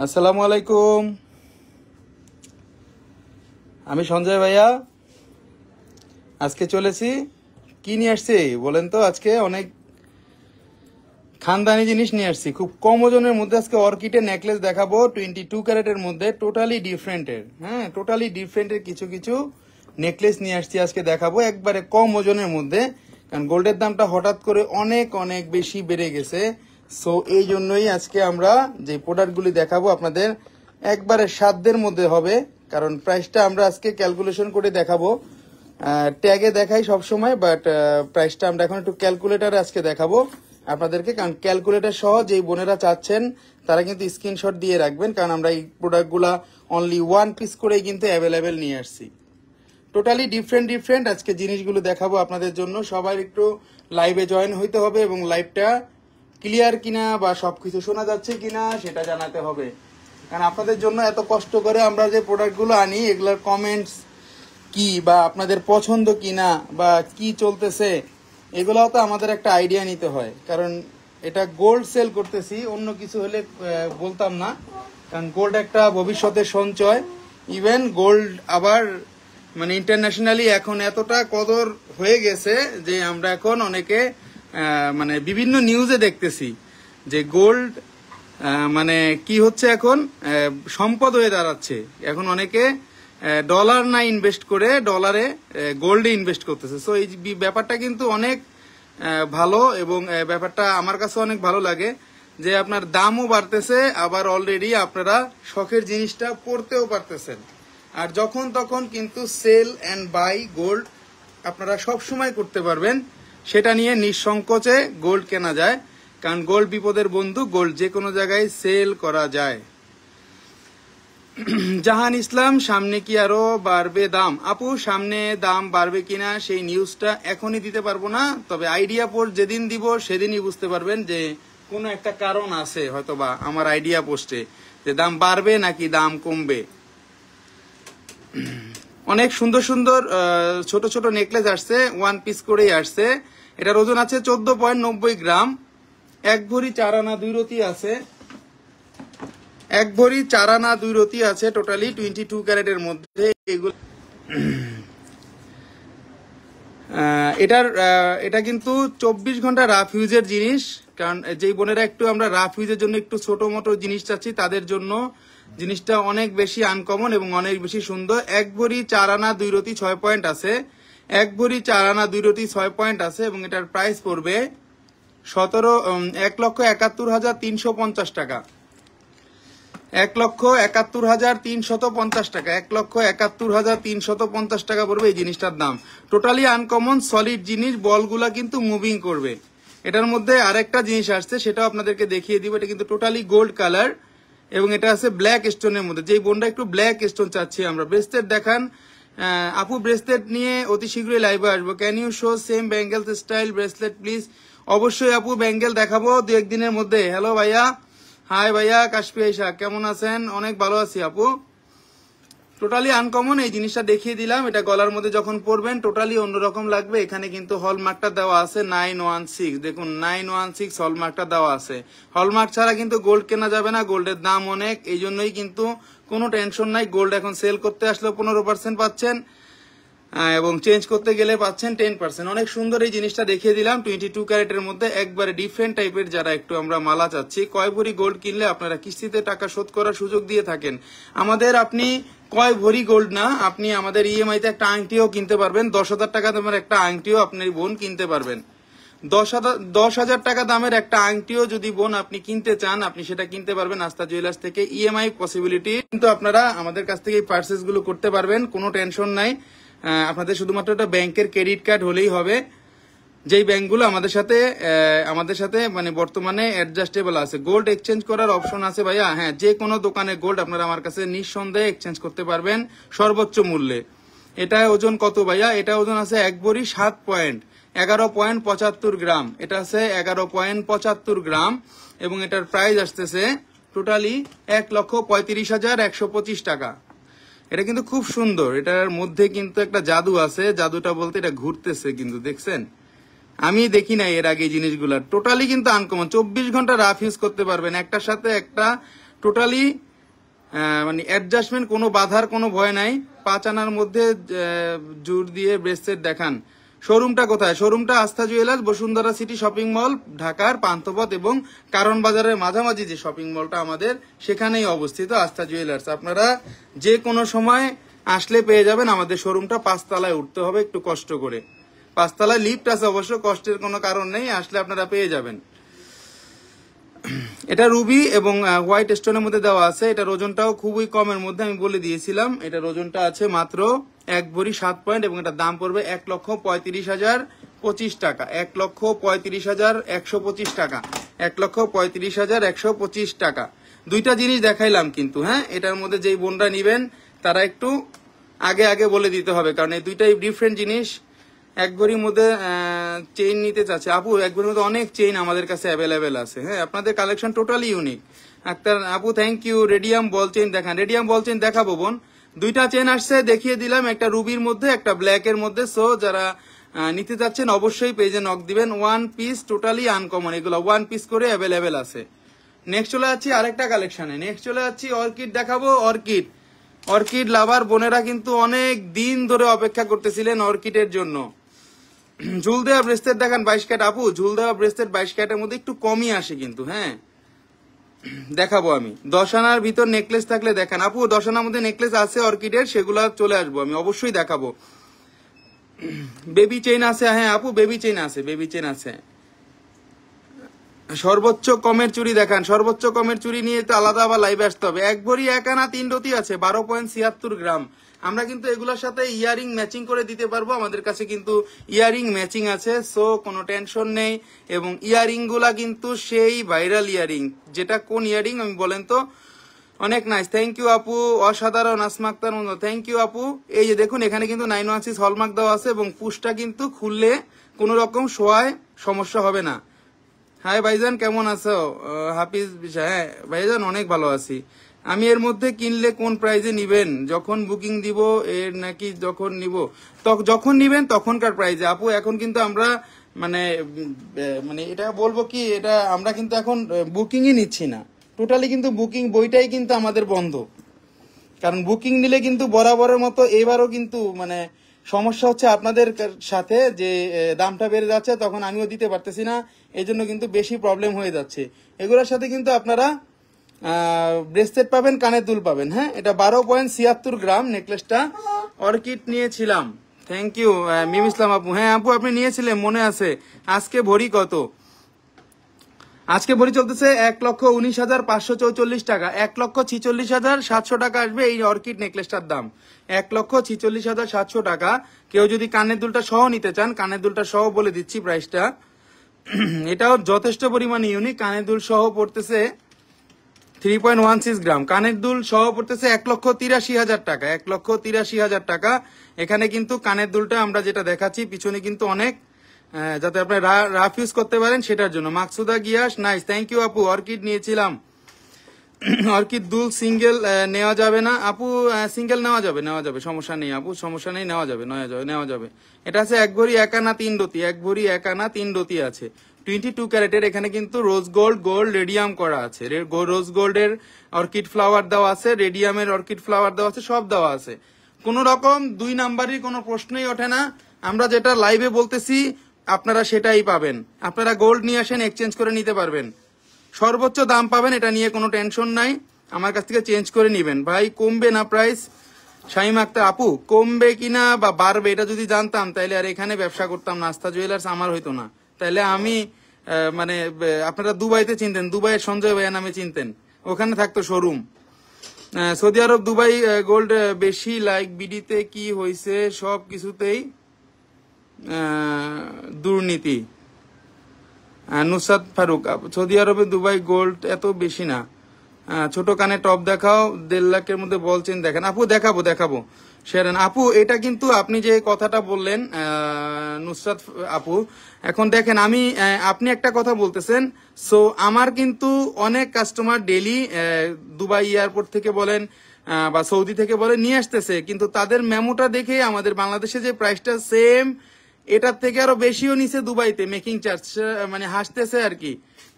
আসসালামু আলাইকুম। আমি সঞ্জয় ভাইয়া। আজকে চলেছি, কি নিয়ে আসছি বলেন তো? আজকে অনেক খানদানি জিনিস নিয়ে আসছি, খুব কম ওজনের মধ্যে। আজকে অর্কিডের নেকলেস দেখাবো 22 ক্যারেটের মধ্যে, টোটালি ডিফারেন্টের। হ্যাঁ, টোটালি ডিফারেন্টের কিছু কিছু নেকলেস নিয়ে আসছি, আজকে দেখাবো একবারে কম ওজনের মধ্যে। কারণ গোল্ডের দামটা হঠাৎ করে অনেক অনেক বেশি বেড়ে গেছে। সো এই জন্যই আজকে আমরা যে প্রোডাক্টগুলি দেখাবো আপনাদের একবারে সাধ্যের মধ্যে হবে। কারণ প্রাইসটা আমরা আজকে ক্যালকুলেশন করে দেখাবো, ট্যাগে দেখাই সবসময়, বাট প্রাইসটা আমরা এখন একটু ক্যালকুলেটারে আজকে দেখাবো আপনাদেরকে। কারণ ক্যালকুলেটর সহ যেই বোনেরা চাচ্ছেন তারা কিন্তু স্ক্রিনশট দিয়ে রাখবেন, কারণ আমরা এই প্রোডাক্টগুলা অনলি ওয়ান পিস করেই কিন্তু অ্যাভেলেবেল নিয়ে আসছি। টোটালি ডিফারেন্ট আজকে জিনিসগুলো দেখাবো আপনাদের জন্য। সবাই একটু লাইভে জয়েন হইতে হবে এবং লাইভটা ক্লিয়ার কিনা বা সবকিছু শোনা যাচ্ছে কিনা সেটা জানাতে হবে। কারণ আপনাদের জন্য এত কষ্ট করে আমরা যে প্রোডাক্টগুলো আনি, এগুলোর কমেন্টস কি বা আপনাদের পছন্দ কিনা বা কি চলতেছে, এগুলাও তো আমাদের একটা আইডিয়া নিতে হয়। কারণ এটা গোল্ড সেল করতেছি, অন্য কিছু হলে বলতাম না। কারণ গোল্ড একটা ভবিষ্যতের সঞ্চয়। ইভেন গোল্ড আবার মানে ইন্টারন্যাশনালি এখন এতটা কদর হয়ে গেছে যে আমরা এখন অনেকে মানে বিভিন্ন নিউজে দেখতেছি যে গোল্ড মানে কি হচ্ছে, এখন সম্পদ হয়ে দাঁড়াচ্ছে। এখন অনেকে ডলার না ইনভেস্ট করে ডলারে গোল্ডে ইনভেস্ট করতেছে। সো এই ব্যাপারটা কিন্তু অনেক ভালো এবং ব্যাপারটা আমার কাছে অনেক ভালো লাগে যে আপনার দামও বাড়তেছে, আবার অলরেডি আপনারা শখের জিনিসটা পড়তেও পারতেছেন। আর যখন তখন কিন্তু সেল অ্যান্ড বাই গোল্ড আপনারা সব সময় করতে পারবেন। সেটা নিয়ে নিঃসংকোচে গোল্ড কেনা যায়, কারণ গোল্ড বিপদের বন্ধু। গোল্ড যে কোনো জায়গায় সেল করা যায়। জাহান ইসলাম, সামনে কি আরো বাড়বে দাম? আপু, সামনে দাম বাড়বে কিনা সেই নিউজটা এখনই দিতে পারবো না, তবে আইডিয়া পোস্ট যেদিন দিব সেদিনই বুঝতে পারবেন যে কোনো একটা কারণ আছে হয়তোবা আমার আইডিয়া পোস্টে, যে দাম বাড়বে নাকি দাম কমবে। অনেক সুন্দর সুন্দর ছোট ছোট নেকলেস আসছে, ওয়ান পিস করেই আসছে। এটার ওজন আছে 14.90 গ্রাম। 1 ভরি 4 আনা 2 রতি আছে, 1 ভরি 4 আনা 2 রতি আছে, টোটালি 22 ক্যারেটের মধ্যে এগুলো। এটা কিন্তু 24 ঘন্টা রাফ ইউজের জিনিস। কারণ যেই বোনেরা একটু আমরা রাফ ইউজের জন্য একটু ছোট মোটো জিনিস চাচ্ছি, তাদের জন্য জিনিসটা অনেক বেশি আনকমন এবং অনেক বেশি সুন্দর। 1 ভরি 4 আনা 2 রতি 6 পয়েন্ট আছে, 1 ভরি 4 আনা 2 রতি 6 পয়েন্ট আছে এবং এটার প্রাইস পড়বে 1,71,350 টাকা। 1,71,350 টাকা, 1,71,350 টাকা পড়বে এই জিনিসটার দাম। টোটালি আনকমন সলিড জিনিস, বলগুলা কিন্তু মুভিং করবে। এটার মধ্যে আরেকটা জিনিস আসছে, সেটাও আপনাদেরকে দেখিয়ে দিব। এটা কিন্তু টোটালি গোল্ড কালার এবং এটা আছে ব্ল্যাক স্টোনের মধ্যে। যেই বোনটা একটু ব্ল্যাক স্টোন চাচ্ছি আমরা, ব্রেসলেট দেখান আপু। ব্রেসলেট নিয়ে অতি শীঘ্রই লাইভে আসবো। Can you show same bangles style bracelet please? অবশ্যই আপু, ব্যাঙ্গেল দেখাবো 2-1 দিনের মধ্যে। হ্যালো ভাইয়া, হাই ভাইয়া কাশফি আইসা, কেমন আছেন? অনেক ভালো আছি আপু। টোটালি আনকমন এই জিনিসটা দেখিয়ে দিলাম। এটা গলার মধ্যে যখন পরবেন টোটালি অন্যরকম লাগবে। এখানে কিন্তু হলমার্কটা দেওয়া আছে 916, দেখুন 916 হলমার্কটা দেওয়া আছে। হলমার্ক ছাড়া কিন্তু গোল্ড কেনা যাবে না, গোল্ডের দাম অনেক। এই জন্যই কিন্তু কোনো টেনশন নাই। গোল্ড এখন সেল করতে আসলেও 15% পাচ্ছেন এবং চেঞ্জ করতে গেলে পাচ্ছেন 10%। অনেক সুন্দর এই জিনিসটা দেখিয়ে দিলাম 22 ক্যারেটের মধ্যে, একবারে ডিফারেন্ট টাইপের। যারা একটু আমরা মালা চাচ্ছি, কয় ভরি গোল্ড কিনলে আপনারা কিস্তিতে টাকা শোধ করার সুযোগ দিয়ে থাকেন আমাদের। আপনি কয় ভরি গোল্ড না, আপনি আমাদের ইএমআই তে একটা আংটিও কিনতে পারবেন। 10,000 টাকা দামের একটা আংটিও আপনার বোন কিনতে পারবেন। 10,000 টাকা দামের একটা আংটিও যদি বোন আপনি কিনতে চান, আপনি সেটা কিনতে পারবেন আস্থা জুয়েলার্স থেকে। ইএমআই পসিবিলিটি কিন্তু আপনারা আমাদের কাছ থেকে এই পার্সেস গুলো করতে পারবেন, কোনো টেনশন নাই। আপনাদের শুধুমাত্র একটা ব্যাংকের ক্রেডিট কার্ড হলেই হবে। যেই ব্যাংকগুলো আমাদের সাথে মানে বর্তমানে অ্যাডজাস্টেবল আছে। গোল্ড এক্সচেঞ্জ করার অপশন আছে ভাইয়া। হ্যাঁ, যে কোনো দোকানে গোল্ড আপনারা আমার কাছে নিঃসন্দেহে এক্সচেঞ্জ করতে পারবেন সর্বোচ্চ মূল্যে। এটা ওজন কত ভাইয়া? এটা ওজন আছে 1 ভরি 7 পয়েন্ট 11.75 গ্রাম। এটা আছে 11.75 গ্রাম এবং এটার প্রাইস আসতেছে টোটালি 1,35,125 টাকা। এটা কিন্তু খুব সুন্দর। এটার মধ্যে কিন্তু একটা জাদু আছে, জাদুটা বলতে এটা ঘুরতেছে কিন্তু, দেখছেন? আমি দেখি নাই এর আগে জিনিসগুলা। টোটালি কিন্তু আনকমন, 24 ঘন্টা রাফ ইউজ করতে পারবেন, একটার সাথে একটা টোটালি মানে অ্যাডজাস্টমেন্ট, কোনো বাধার কোনো ভয় নাই। 5 আনার মধ্যে জোর দিয়ে ব্রেসলেট দেখান। শোরুমটা কোথায়? শোরুমটা আস্থা জুয়েলার্স, বসুন্ধরা সিটি শপিং মল, ঢাকার পান্থপথ এবং কারণ বাজারের মাঝামাঝি যে শপিং মলটা আমাদের, সেখানেই অবস্থিত আস্থা জুয়েলার্স। আপনারা যে কোনো সময় আসলে পেয়ে যাবেন। আমাদের শোরুমটা 5 তলায় উঠতে হবে একটু কষ্ট করে। 5 তলায় লিফট আছে অবশ্য, কষ্টের কোনো কারণ নেই, আসলে আপনারা পেয়ে যাবেন। এটা রুবি এবং হোয়াইট স্টোনের মধ্যে দেওয়া আছে। এটার ওজনটাও খুবই কমের মধ্যে, আমি বলে দিয়েছিলাম। এটার ওজনটা আছে মাত্র 1 ভরি 7 পয়েন্ট এবং এটার দাম পড়বে 1,35,025 টাকা। 1,35,125 টাকা। 1,35,125 টাকা। দুইটা জিনিস দেখাইলাম কিন্তু, হ্যাঁ, এটার মধ্যে যেই বোনরা নিবেন তারা একটু আগে আগে বলে দিতে হবে, কারণ এই দুইটাই ডিফারেন্ট জিনিস। 1 ভরির মধ্যে চেইন নিতে চাচ্ছে আপু, 1 ভরির মধ্যে অনেক চেইন আমাদের কাছে অ্যাভেলেবেল আছে। হ্যাঁ, আপনাদের কালেকশন টোটালি ইউনিক। আক্তার আপু thank you. Radium ball chain দেখান। রেডিয়াম বল চেইন দেখাবো বোন। দুইটা চেইন আসছে, দেখিয়ে দিলাম, একটা রুবির মধ্যে একটা ব্ল্যাকের মধ্যে। সো যারা নিতে চাচ্ছেন অবশ্যই পেজে নক দিবেন। 1 পিস টোটালি আনকমন, এগুলো 1 পিস করে অ্যাভেলেবেল আছে। নেক্সট চলে যাচ্ছি আরেকটা কালেকশনে। নেক্সট চলে যাচ্ছি অর্কিড দেখাবো। অর্কিড, অর্কিড লাভার বোনেরা কিন্তু অনেক দিন ধরে অপেক্ষা করতেছিলেন অর্কিডের জন্য। ঝুল দেওয়া ব্রেসলেট দেখান 22 ক্যারেট আপু। ঝুল দেওয়া ব্রেসলেট 22 ক্যারেটের মধ্যে একটু কমই আসে কিন্তু, হ্যাঁ দেখাবো আমি। 10 আনার ভিতর নেকলেস থাকলে দেখান আপু। 10 আনার মধ্যে নেকলেস আছে অর্কিডের, সেগুলো চলে আসবো আমি, অবশ্যই দেখাবো। বেবি চেইন আছে, হ্যাঁ আপু বেবি চেইন আছে, বেবি চেইন আছে। সর্বোচ্চ কমের চুড়ি দেখান। সর্বোচ্চ কমের চুড়ি নিয়ে তো আলাদা আবার লাইভে আসতে হবে। 1 ভরি 1 আনা 3 রতি আছে, 12.76 গ্রাম। আমরা কিন্তু এগুলোর সাথে ইয়ারিং ম্যাচিং করে দিতে পারবো। আমাদের কাছে কিন্তু ইয়ারিং ম্যাচিং আছে, সো কোনো টেনশন নেই। এবং ইয়ারিং গুলা কিন্তু সেই ভাইরাল ইয়ারিং। যেটা কোন ইয়ারিং আমি বলেন তো? অনেক নাইস, থ্যাংক ইউ আপু। অসাধারণ আসমা আক্তার, থ্যাংক ইউ আপু। এই যে দেখুন, এখানে কিন্তু 916 হলমার্ক দেওয়া আছে এবং পুশটা কিন্তু খুললে কোনো রকম শোয়ায় সমস্যা হবে না। হাই ভাইজান, কেমন আছো? হাফিজ বিষয়, হ্যাঁ ভাইজান অনেক ভালো আছি। আমি এর মধ্যে কিনলে কোন প্রাইজে নিবেন? যখন বুকিং দিব এর নাকি যখন নিব? যখন নিবেন তখনকার প্রাইজে আপু। এখন কিন্তু আমরা মানে মানে এটা বলবো কি, এটা আমরা কিন্তু এখন বুকিংই নিচ্ছি না টোটালি, কিন্তু বুকিং বইটাই কিন্তু আমাদের বন্ধ। কারণ বুকিং নিলে কিন্তু বরাবরের মতো এবারও কিন্তু মানে সমস্যা হচ্ছে আপনাদের সাথে, যে দামটা বেড়ে যাচ্ছে, তখন আমিও দিতে পারতেছি না, এই জন্য কিন্তু বেশি প্রবলেম হয়ে যাচ্ছে। এগুলোর সাথে কিন্তু আপনারা ব্রেসলেট পাবেন, কানের দুল পাবেন। হ্যাঁ, এটা 12.76 গ্রাম নেকলেসটা অর্কিড নিয়েছিলাম। থ্যাংক ইউ মিম ইসলাম আপু। হ্যাঁ আপু আপনি নিয়েছিলেন, মনে আছে। আজকে ভরি কত? আজকে ভরি চলতেছে 1,19,544 টাকা। 1,46,700 টাকা আসবে এই অর্কিড নেকলেসটার দাম। 1,46,700 টাকা। কেউ যদি কানের দুলটা সহ নিতে চান, কানের দুলটা সহ বলে দিচ্ছি প্রাইসটা। এটাও যথেষ্ট পরিমাণে ইউনিক। কানের দুল সহ পড়তেছে 3.16 গ্রাম। কানের দুল সহ পড়তেছে 1,83,000 টাকা। 1,83,000 টাকা। এখানে কিন্তু কানের দুলটা আমরা যেটা দেখাচ্ছি পিছনে কিন্তু অনেক, যাতে আপনি রাফ ইউজ করতে পারেন সেটার জন্য। মাকসুদা গিয়াস, নাইস, থ্যাংক ইউ আপু। অর্কিড নিয়েছিলাম। অর্কিড দুল সিঙ্গেল নেওয়া যাবে না আপু? সিঙ্গেল নেওয়া যাবে, নেওয়া যাবে, সমস্যা নেই আপু, সমস্যা নেই, নেওয়া যাবে, নেওয়া যাবে। এটা আছে 1 ভরি 1 আনা 3 রতি। 1 ভরি 1 আনা 3 রতি আছে, 22 ক্যারেটের। এখানে কিন্তু রোজ গোল্ড, গোল্ড রেডিয়াম করা আছে। রোজ গোল্ডের অর্কিড ফ্লাওয়ার দেওয়া আছে, রেডিয়ামের অর্কিড ফ্লাওয়ার দেওয়া আছে, সব দেওয়া আছে। কোন রকম 2 নাম্বারই কোনো প্রশ্নই ওঠে না। আমরা যেটা লাইভে বলতেছি আপনারা সেটাই পাবেন। আপনারা গোল্ড নিয়ে আসেন, এক্সচেঞ্জ করে নিতে পারবেন, সর্বোচ্চ দাম পাবেন, এটা নিয়ে কোনো টেনশন নাই। আমার কাছ থেকে চেঞ্জ করে নিবেন। ভাই কমবে না প্রাইস? শাইমা আক্তার আপু, কমবে কিনা বা বাড়বে এটা যদি জানতাম তাইলে আর এখানে ব্যবসা করতাম না, আস্থা জুয়েলার্স আমার হইতো না। তাইলে আমি মানে আপনারা দুবাইতে চিনতেন, দুবাইয়ের সঞ্জয় ভাইয়া নামে চিনতেন, ওখানে থাকতো শোরুম। সৌদি আরব, দুবাই গোল্ড বেশি লাইক বিডিতে কি হয়েছে? সব কিছুতেই দুর্নীতি। নুসরাত ফারুক, সৌদি আরবে দুবাই গোল্ড এত বেশি না। ছোট কানে টপ দেখাও, 1.5 লাখের মধ্যে বল চেন দেখেন আপু। দেখাবো শেরেন আপু। এটা কিন্তু আপনি যে কথাটা বললেন নুসরাত আপু, এখন দেখেন আমি, আপনি একটা কথা বলতেছেন। সো আমার কিন্তু অনেক কাস্টমার ডেইলি দুবাই এয়ারপোর্ট থেকে বলেন বা সৌদি থেকে বলেন নিয়ে আসতেছে, কিন্তু তাদের মেমোটা দেখে আমাদের বাংলাদেশে যে প্রাইসটা সেম এটার থেকে আরো বেশিও নিছে দুবাইতে মেকিং চার্জ, মানে হাসতেছে আর কি,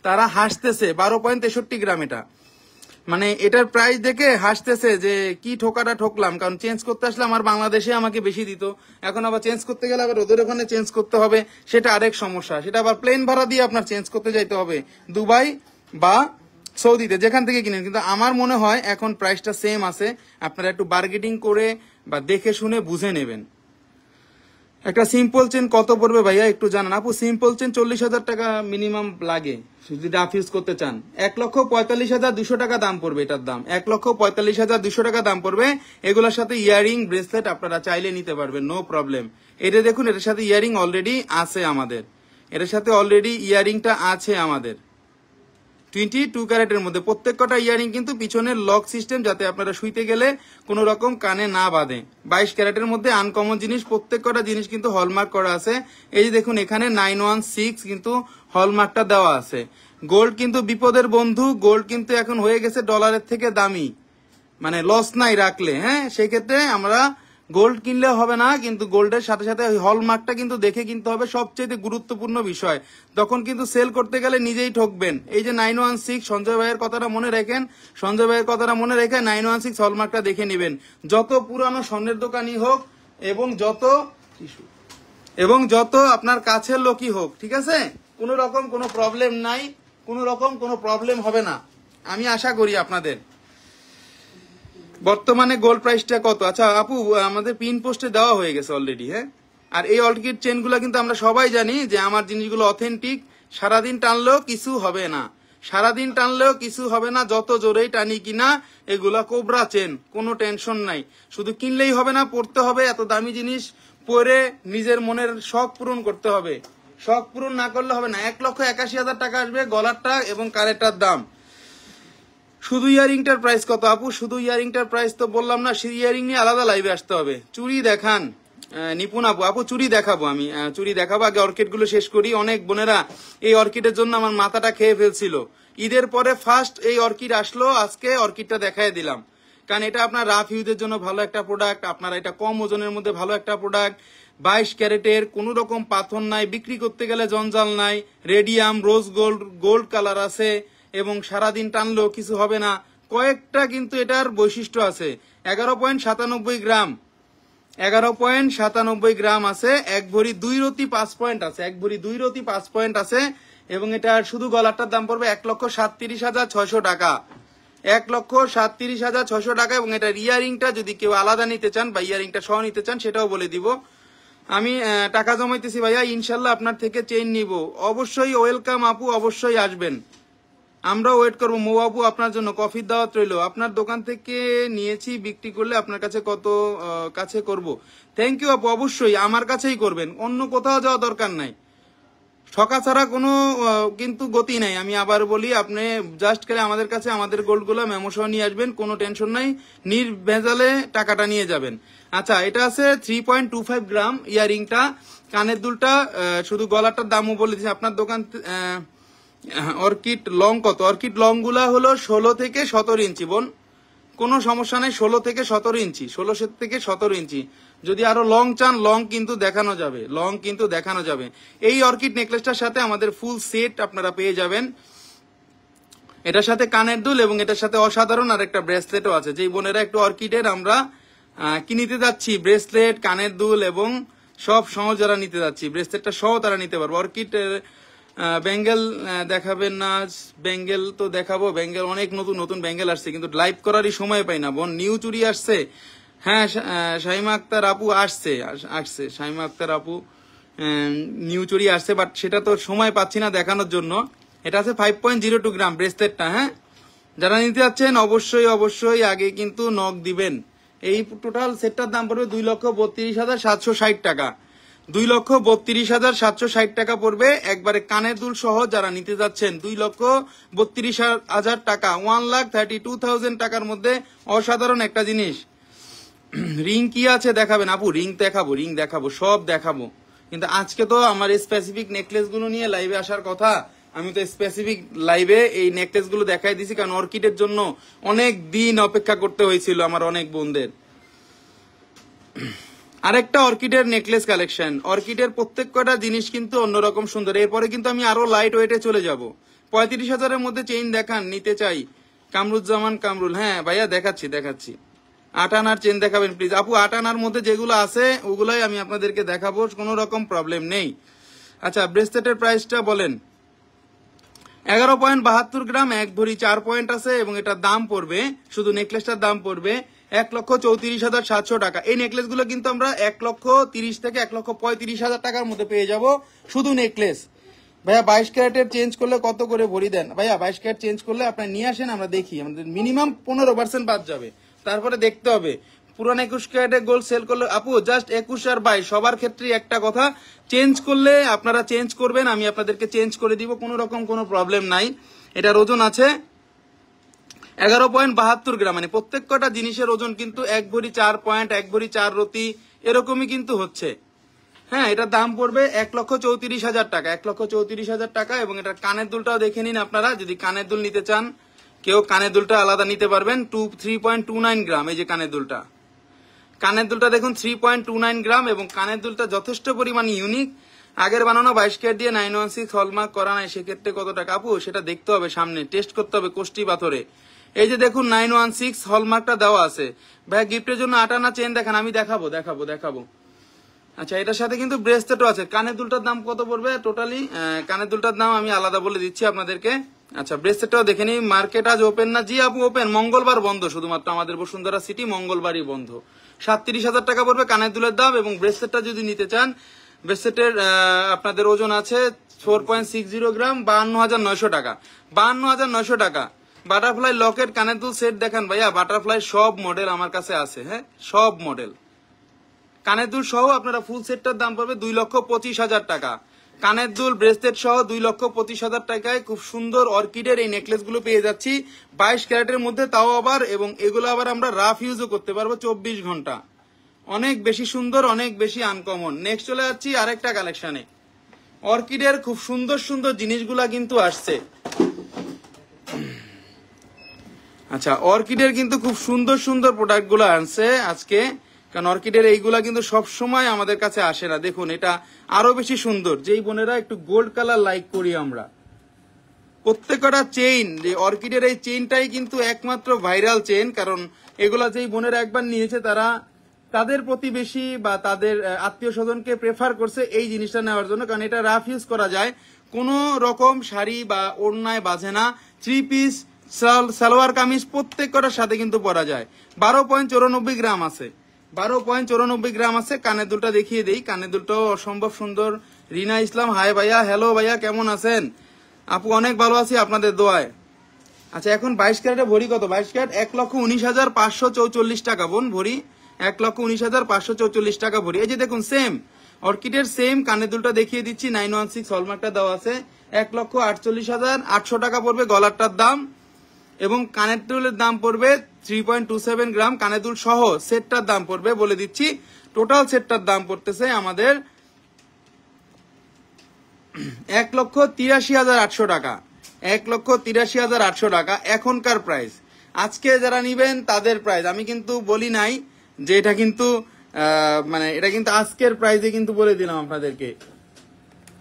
তারা হাসতেছে। 12.63 গ্রাম এটা। মানে এটার প্রাইস দেখে হাসতেছে যে কি ঠোকাটা ঠকলাম, কারণ চেঞ্জ করতে আসলে আমার বাংলাদেশে আমাকে বেশি দিত, এখন আবার চেঞ্জ করতে গেলে আবার ওদের ওখানে চেঞ্জ করতে হবে, সেটা আরেক সমস্যা, সেটা আবার প্লেন ভাড়া দিয়ে আপনার চেঞ্জ করতে যাইতে হবে দুবাই বা সৌদিতে, যেখান থেকে কিনেন। কিন্তু আমার মনে হয় এখন প্রাইসটা সেম আছে, আপনারা একটু বার্গেটিং করে বা দেখে শুনে বুঝে নেবেন। একটা সিম্পল চেন কত পড়বে ভাইয়া একটু জানান আপু? সিম্পল চেন 40,000 টাকা মিনিমাম লাগে যদি রাফ ইউজ করতে চান। 1,45,200 টাকা দাম পড়বে এটার দাম, 1,45,200 টাকা দাম পড়বে। এগুলোর সাথে ইয়ারিং ব্রেসলেট আপনারা চাইলে নিতে পারবেন, নো প্রবলেম। এটা দেখুন, এটার সাথে ইয়ারিং অলরেডি আছে আমাদের, এটার সাথে অলরেডি ইয়ারিংটা আছে আমাদের 22 ক্যারেটের মধ্যে। প্রত্যেক কটা ইয়ারিং কিন্তু পিছনের লক সিস্টেম, যাতে আপনারা শুইতে গেলে কোনো রকম কানে না বাঁধে। 22 ক্যারেটের মধ্যে আনকমন জিনিস, প্রত্যেক কটা জিনিস কিন্তু হলমার্ক করা আছে। এই যে দেখুন এখানে 916 কিন্তু হলমার্কটা দেওয়া আছে। গোল্ড কিন্তু বিপদের বন্ধু, গোল্ড কিন্তু এখন হয়ে গেছে ডলারের থেকে দামি, মানে লস নাই রাখলে। হ্যাঁ, সেই ক্ষেত্রে আমরা গোল্ড কিনলে হবে না, কিন্তু গোল্ডের সাথে সাথে হলমার্কটা কিন্তু দেখে কিনতে হবে, সবচেয়ে গুরুত্বপূর্ণ বিষয়। তখন কিন্তু সেল করতে গেলে নিজেই ঠকবেন। এই যে 916, সঞ্জয় ভাইয়ের কথাটা মনে রাখেন, সঞ্জয় ভাইয়ের কথাটা মনে রেখে 916 হলমার্কটা দেখে নেবেন। যত পুরানো স্বর্ণের দোকানই হোক এবং যত আপনার কাছের লোকই হোক, ঠিক আছে, কোনো রকম কোনো প্রবলেম নাই, কোনো রকম কোনো প্রবলেম হবে না, আমি আশা করি আপনাদের। বর্তমানে গোল্ড প্রাইসটা কত? আচ্ছা আপু, আমাদের পিন পোস্টে দেওয়া হয়ে গেছে অলরেডি। হ্যাঁ, আর এই অর্কিড চেনগুলো কিন্তু আমরা সবাই জানি যে আমার জিনিসগুলো অথেন্টিক, সারাদিন টানলেও কিছু হবে না, সারাদিন টানলেও কিছু হবে না, যত জোরেই টানি কিনা এগুলা কোবরা চেন, কোনো টেনশন নাই। শুধু কিনলেই হবে না, পড়তে হবে। এত দামি জিনিস পরে নিজের মনের শখ পূরণ করতে হবে, শখ পূরণ না করলে হবে না। 1,81,000 টাকা আসবে গলারটা এবং কানেরটার দাম। শুধু ইয়ারিংটার প্রাইস কত আপু? শুধু ইয়ারিংটার প্রাইস তো বললাম না, ইয়ারিং নিয়ে আলাদা লাইভে আসতে হবে। চুড়ি দেখান নিপুণ আপু। আপু চুড়ি দেখাবো, আমি চুড়ি দেখাবো, আগে অর্কিড গুলো শেষ করি। অনেক বোনেরা এই অর্কিডের জন্য আমার মাথাটা খেয়ে ফেলছিল। ঈদের পরে ফার্স্ট এই অর্কিড আসলো, আজকে অর্কিডটা দেখাই দিলাম, কারণ এটা আপনার রাফ ইউজের জন্য ভালো একটা প্রোডাক্ট, আপনারা এটা কম ওজনের মধ্যে ভালো একটা প্রোডাক্ট। 22 ক্যারেটের, কোনো রকম পাথর নাই, বিক্রি করতে গেলে জঞ্জাল নাই, radium rose gold gold colour আছে, এবং সারাদিন টানলেও কিছু হবে না। কয়েকটা কিন্তু এটার বৈশিষ্ট্য আছে। 11.97 গ্রাম, 11.97 গ্রাম আছে। 1 ভরি 2 রতি 5 পয়েন্ট আছে, 1 ভরি 2 রতি 5 পয়েন্ট আছে। এবং এটার শুধু গলারটার দাম পড়বে 1,37,600 টাকা, 1,37,600 টাকা। এবং এটার ইয়ারিংটা যদি কেউ আলাদা নিতে চান বা ইয়ারিংটা সহ নিতে চান সেটাও বলে দিব। আমি টাকা জমাইতেছি ভাইয়া, ইনশাল্লাহ আপনার থেকে চেইন নিব। অবশ্যই ওয়েলকাম আপু, অবশ্যই আসবেন, আমরা ওয়েট করবো। মৌ আপু আপনার জন্য কফির দাওয়াত রইল। আপনার দোকান থেকে নিয়েছি, বিক্রি করলে আপনার কাছে কত কাছে করব? থ্যাংক ইউ আপু, অবশ্যই আমার কাছেই করবেন, অন্য কোথাও যাওয়া দরকার নাই। ঠকা ছাড়া কোনো কিন্তু গতি নাই। আমি আবার বলি, আপনি জাস্ট করে আমাদের কাছে আমাদের গোল্ডগুলো মেমো সহ নিয়ে আসবেন, কোনো টেনশন নাই, নির্ভেজালে টাকাটা নিয়ে যাবেন। আচ্ছা, এটা আছে 3.25 গ্রাম ইয়ারিংটা, কানের দুলটা, শুধু গলাটার দামও বলে দিচ্ছি। আপনার দোকান অর্কিড লং কত? অর্কিড লং গুলা হলো 16 থেকে 17 ইঞ্চি বোন, কোনো সমস্যা নেই, 16 থেকে 17 ইঞ্চি, 16 থেকে 17 ইঞ্চি। যদি আরো লং চান, লং কিন্তু দেখানো যাবে, লং কিন্তু দেখানো যাবে। এই অর্কিড নেকলেসটার সাথে আমাদের ফুল সেট আপনারা পেয়ে যাবেন। এটার সাথে কানের দুল এবং এটার সাথে অসাধারণ আর একটা ব্রেসলেটও আছে। যেই বোনেরা একটু অর্কিডের আমরা কি নিতে যাচ্ছি, ব্রেসলেট, কানের দুল এবং সব সহ যারা নিতে যাচ্ছি, ব্রেসলেটটা সহ তারা নিতে পারবো। অর্কিড ব্যাঙ্গেল দেখাবেন না? ব্যাঙ্গেল তো দেখাবো, ব্যাঙ্গেল অনেক নতুন নতুন ব্যাঙ্গেল আসছে, কিন্তু লাইভ করারই সময় পাই না বোন। নিউ চুরি আসছে, হ্যাঁ শাইমা আক্তার আপু আসছে, শাইমা আক্তার আপু নিউ চুরি আসছে, বাট সেটা তো সময় পাচ্ছি না দেখানোর জন্য। এটা আছে 5.02 গ্রাম ব্রেসলেটটা। হ্যাঁ, যারা নিতে যাচ্ছেন অবশ্যই অবশ্যই আগে কিন্তু নক দিবেন। এই টোটাল সেটটার দাম পড়বে 2,32,760 টাকা, 2,32,760 টাকা পড়বে একবারে কানের দুল সহ। যারা নিতে যাচ্ছেন 2,32,000 টাকা, 1,32,000 টাকার মধ্যে অসাধারণ একটা জিনিস। রিং কি আছে দেখাবেন আপু? রিং দেখাবো, রিং দেখাবো, সব দেখাবো, কিন্তু আজকে তো আমার স্পেসিফিক নেকলেস গুলো নিয়ে লাইভে আসার কথা। আমি তো স্পেসিফিক লাইভে এই নেকলেস গুলো দেখাই দিছি, কারণ অর্কিডের জন্য অনেক দিন অপেক্ষা করতে হয়েছিল আমার অনেক বোনদের। আরেকটা অর্কিডের নেকলেস কালেকশন, অর্কিডের প্রত্যেক কটা জিনিস কিন্তু অন্যরকম সুন্দর। এরপরে কিন্তু আমি আরো লাইট ওয়েটে চলে যাব। 35,000-এর মধ্যে চেইন দেখান, নিতে চাই। কামরুজ্জামান কামরুল, হ্যাঁ ভাইয়া দেখাচ্ছি দেখাচ্ছি। 8 আনার চেন দেখাবেন প্লিজ আপু। 8 আনার মধ্যে যেগুলো আছে ওগুলাই আমি আপনাদেরকে দেখাবো, কোনো রকম প্রবলেম নেই। আচ্ছা ব্রেসলেটের প্রাইসটা বলেন। 11.72 গ্রাম, 1 ভরি 4 পয়েন্ট আছে এবং এটার দাম পড়বে, শুধু নেকলেসটার দাম পড়বে 1,34,700 টাকা। এই নেকলেস গুলো কিন্তু আমরা 1,30,000 থেকে 1,35,000 টাকার মধ্যে পেয়ে যাব শুধু নেকলেস। ভাইয়া 22 ক্যারেটের চেঞ্জ করলে কত করে ভরি দেন? ভাইয়া 22 ক্যারেট চেঞ্জ করলে আপনার নিয়ে আসেন, আমরা দেখি, আমাদের মিনিমাম 15% বাদ যাবে, তারপরে দেখতে হবে। পুরান 21 ক্যারেটের গোল্ড সেল করলে আপু জাস্ট 21 আর 22 সবার ক্ষেত্রে একটা কথা, চেঞ্জ করলে আপনারা চেঞ্জ করবেন, আমি আপনাদেরকে চেঞ্জ করে দিব, কোনো রকম কোনো প্রবলেম নাই। এটার ওজন আছে 11.72 গ্রাম, মানে প্রত্যেক কটা জিনিসের ওজন কিন্তু 1 ভরি 4 পয়েন্ট, 1 ভরি 4 রতি এরকমই কিন্তু হচ্ছে। হ্যাঁ, এটার দাম পড়বে 1,34,000 টাকা, 1,34,000 টাকা। এবং এটার কানের দুলটাও দেখে নিন আপনারা, যদি কানের দুল নিতে চান কেউ কানের দুলটা আলাদা নিতে পারবেন। 3.29 গ্রাম, এই যে কানের দুলটা, কানের দুলটা দেখুন 3.29 গ্রাম এবং কানের দুলটা যথেষ্ট পরিমাণ ইউনিক। আগের বানানো 22 ক্যারেট দিয়ে 916 হলমার্ক করা নাই, সেক্ষেত্রে কত টাকা আপু সেটা দেখতে হবে, সামনে টেস্ট করতে হবে কোষ্টি পাথরে। এই যে দেখুন 916 হলমার্কটা দেওয়া আছে। ভাই গিফটের জন্য 8 আনা চেন দেখান, আমি দেখাবো দেখাবো দেখাবো। আচ্ছা এটার সাথে কিন্তু ব্রেসলেটও আছে। কানের দুলটার দাম কত পড়বে টোটালি? কানের দুলটার দাম আমি আলাদা বলে দিচ্ছি আপনাদেরকে। আচ্ছা ব্রেসলেটটাও দেখে নিই। মার্কেট আজ ওপেন না? জি আপু ওপেন, মঙ্গলবার বন্ধ, শুধুমাত্র আমাদের বসুন্ধরা সিটি মঙ্গলবারই বন্ধ। 37,000 টাকা পড়বে কানের দুলের দাম। এবং ব্রেসলেটটা যদি নিতে চান, ব্রেসলেটের আপনাদের ওজন আছে 4.60 গ্রাম, 52,900 টাকা, 52,900 টাকা। বাটারফ্লাই লকেট কানের দুল সেট দেখান ভাইয়া। বাটারফ্লাই সব মডেল আমার কাছে আছে, হ্যাঁ সব মডেল। কানের দুল সহ আপনারা ফুল সেটটার দাম পড়বে 2,25,000 টাকা। কানের দুল ব্রেসলেট সহ 2,25,000 টাকায় খুব সুন্দর অর্কিডের এই নেকলেস গুলো পেয়ে যাচ্ছি 22 ক্যারেটের মধ্যে, তাও আবার, এবং এগুলো আবার আমরা রাফ ইউজও করতে পারবো 24 ঘন্টা। অনেক বেশি সুন্দর, অনেক বেশি আনকমন। নেক্সট চলে যাচ্ছি আরেকটা কালেকশনে। অর্কিডের খুব সুন্দর সুন্দর জিনিসগুলা কিন্তু আসছে। আচ্ছা অর্কিডের কিন্তু খুব সুন্দর সুন্দর প্রোডাক্ট গুলো আসছে আজকে, কারণ অর্কিডের এইগুলা কিন্তু সব সময় আমাদের কাছে আসে না। দেখুন এটা আরো বেশি সুন্দর, যেই বোনেরা একটু গোল্ড কালার লাইক করি আমরা। প্রত্যেকটা চেইন, যে অর্কিডের এই চেইনটাই কিন্তু একমাত্র ভাইরাল চেইন, কারণ এগুলা যেই বোনেরা একবার নিয়েছে তারা তাদের প্রতিবেশী বা তাদের আত্মীয় স্বজনকে প্রেফার করছে এই জিনিসটা নেওয়ার জন্য, কারণ এটা রাফ ইউজ করা যায়, কোনো রকম শাড়ি বা ওড়নায় বাজে না। 3 পিস সালোয়ার কামিজ প্রত্যেকটার সাথে কিন্তু পরা যায়। 12.94 গ্রাম আছে, 12.94 গ্রাম আছে। কানের দুলটা দেখিয়ে দেই, কানের দুলটাও অসম্ভব সুন্দর। রিনা ইসলাম হাই ভাইয়া, হ্যালো ভাইয়া কেমন আছেন? আপু অনেক ভালো আছি আপনাদের দোয়ায়। আচ্ছা এখন 22 ক্যারেটে ভরি কত? 22 ক্যারেট 1,19,544 টাকা বোন ভরি, 1,19,544 টাকা ভরি। এই যে দেখুন সেম অর্কিডের সেম কানের দুলটা দেখিয়ে দিচ্ছি, 916 হলমার্কটা দেওয়া আছে, 1,48,800 টাকা পড়বে গলারটার দাম। এবং কানের দুলের দাম পড়বে 3.27 গ্রাম। কানের দুল সহ সেটটার দাম পড়বে বলে দিচ্ছি, টোটাল সেটটার দাম পড়তেছে আমাদের 1,83,800 টাকা, 1,83,800 টাকা এখনকার প্রাইস। আজকে যারা নিবেন তাদের প্রাইস, আমি কিন্তু বলি নাই যে এটা কিন্তু মানে এটা কিন্তু আজকের প্রাইসে কিন্তু বলে দিলাম আপনাদেরকে,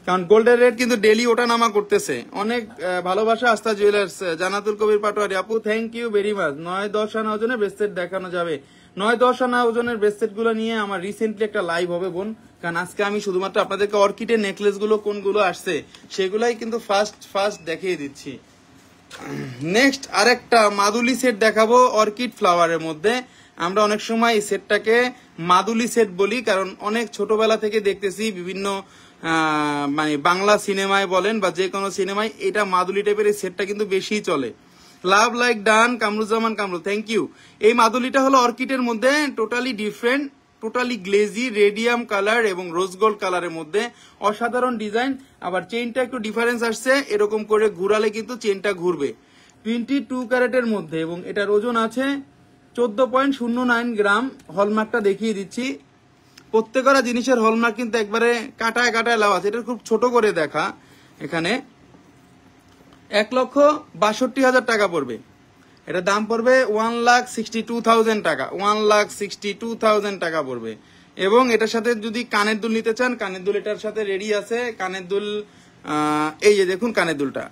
কারণ গোল্ডের রেট কিন্তু ডেলি ওটা নামা করতেছে। অনেক ভালোবাসা আস্থা জুয়েলার্স, জানাতুল কবির পাটোয়ারি আপু থ্যাংক ইউ ভেরি মাচ। 9-10 আনা ওজনের ব্রেসলেট দেখানো যাবে? 9-10 আনা ওজনের ব্রেসলেট গুলো নিয়ে আমার রিসেন্টলি একটা লাইভ হবে বোন, কারণ আজকে আমি শুধুমাত্র আপনাদেরকে অর্কিডের নেকলেস গুলো কোনগুলো আসছে সেগুলাই কিন্তু ফার্স্ট দেখিয়ে দিচ্ছি। নেক্সট আরেকটা মাদুলি সেট দেখাবো অর্কিড ফ্লাওয়ারের মধ্যে। আমরা অনেক সময় এই সেটটাকে মাদুলি সেট বলি, কারণ অনেক ছোটবেলা থেকে দেখতেছি বিভিন্ন মানে বাংলা সিনেমায় বলেন বা যে কোনো সিনেমায় এটা মাদুলি টাইপের এই সেটটা কিন্তু বেশি চলে। Love like done Kamruzzaman Kamru thank you. এই মাদুলিটা হলো অর্কিডের মধ্যে totally different, totally glazy radium colour এবং রোজ গোল্ড কালারের মধ্যে, অসাধারণ ডিজাইন। আবার চেইনটা একটু ডিফারেন্স আসছে, এরকম করে ঘুরালে কিন্তু চেইনটা ঘুরবে। 22 ক্যারেটের মধ্যে এবং এটার ওজন আছে 14.09 গ্রাম। হলমার্কটা দেখিয়ে দিচ্ছি, প্রত্যেকটা জিনিসের হলমার্ক কিন্তু একবারে কাটায় কাটায় লাভ আছে। এটা খুব ছোট করে দেখা, এখানে 1,62,000 টাকা পড়বে। এটা দাম পড়বে 1,62,000 টাকা, 1,62,000 টাকা পড়বে। এবং এটার সাথে যদি কানের দুল নিতে চান, কানের দুল এটার সাথে রেডি আছে। কানের দুল এই যে দেখুন কানের দুলটা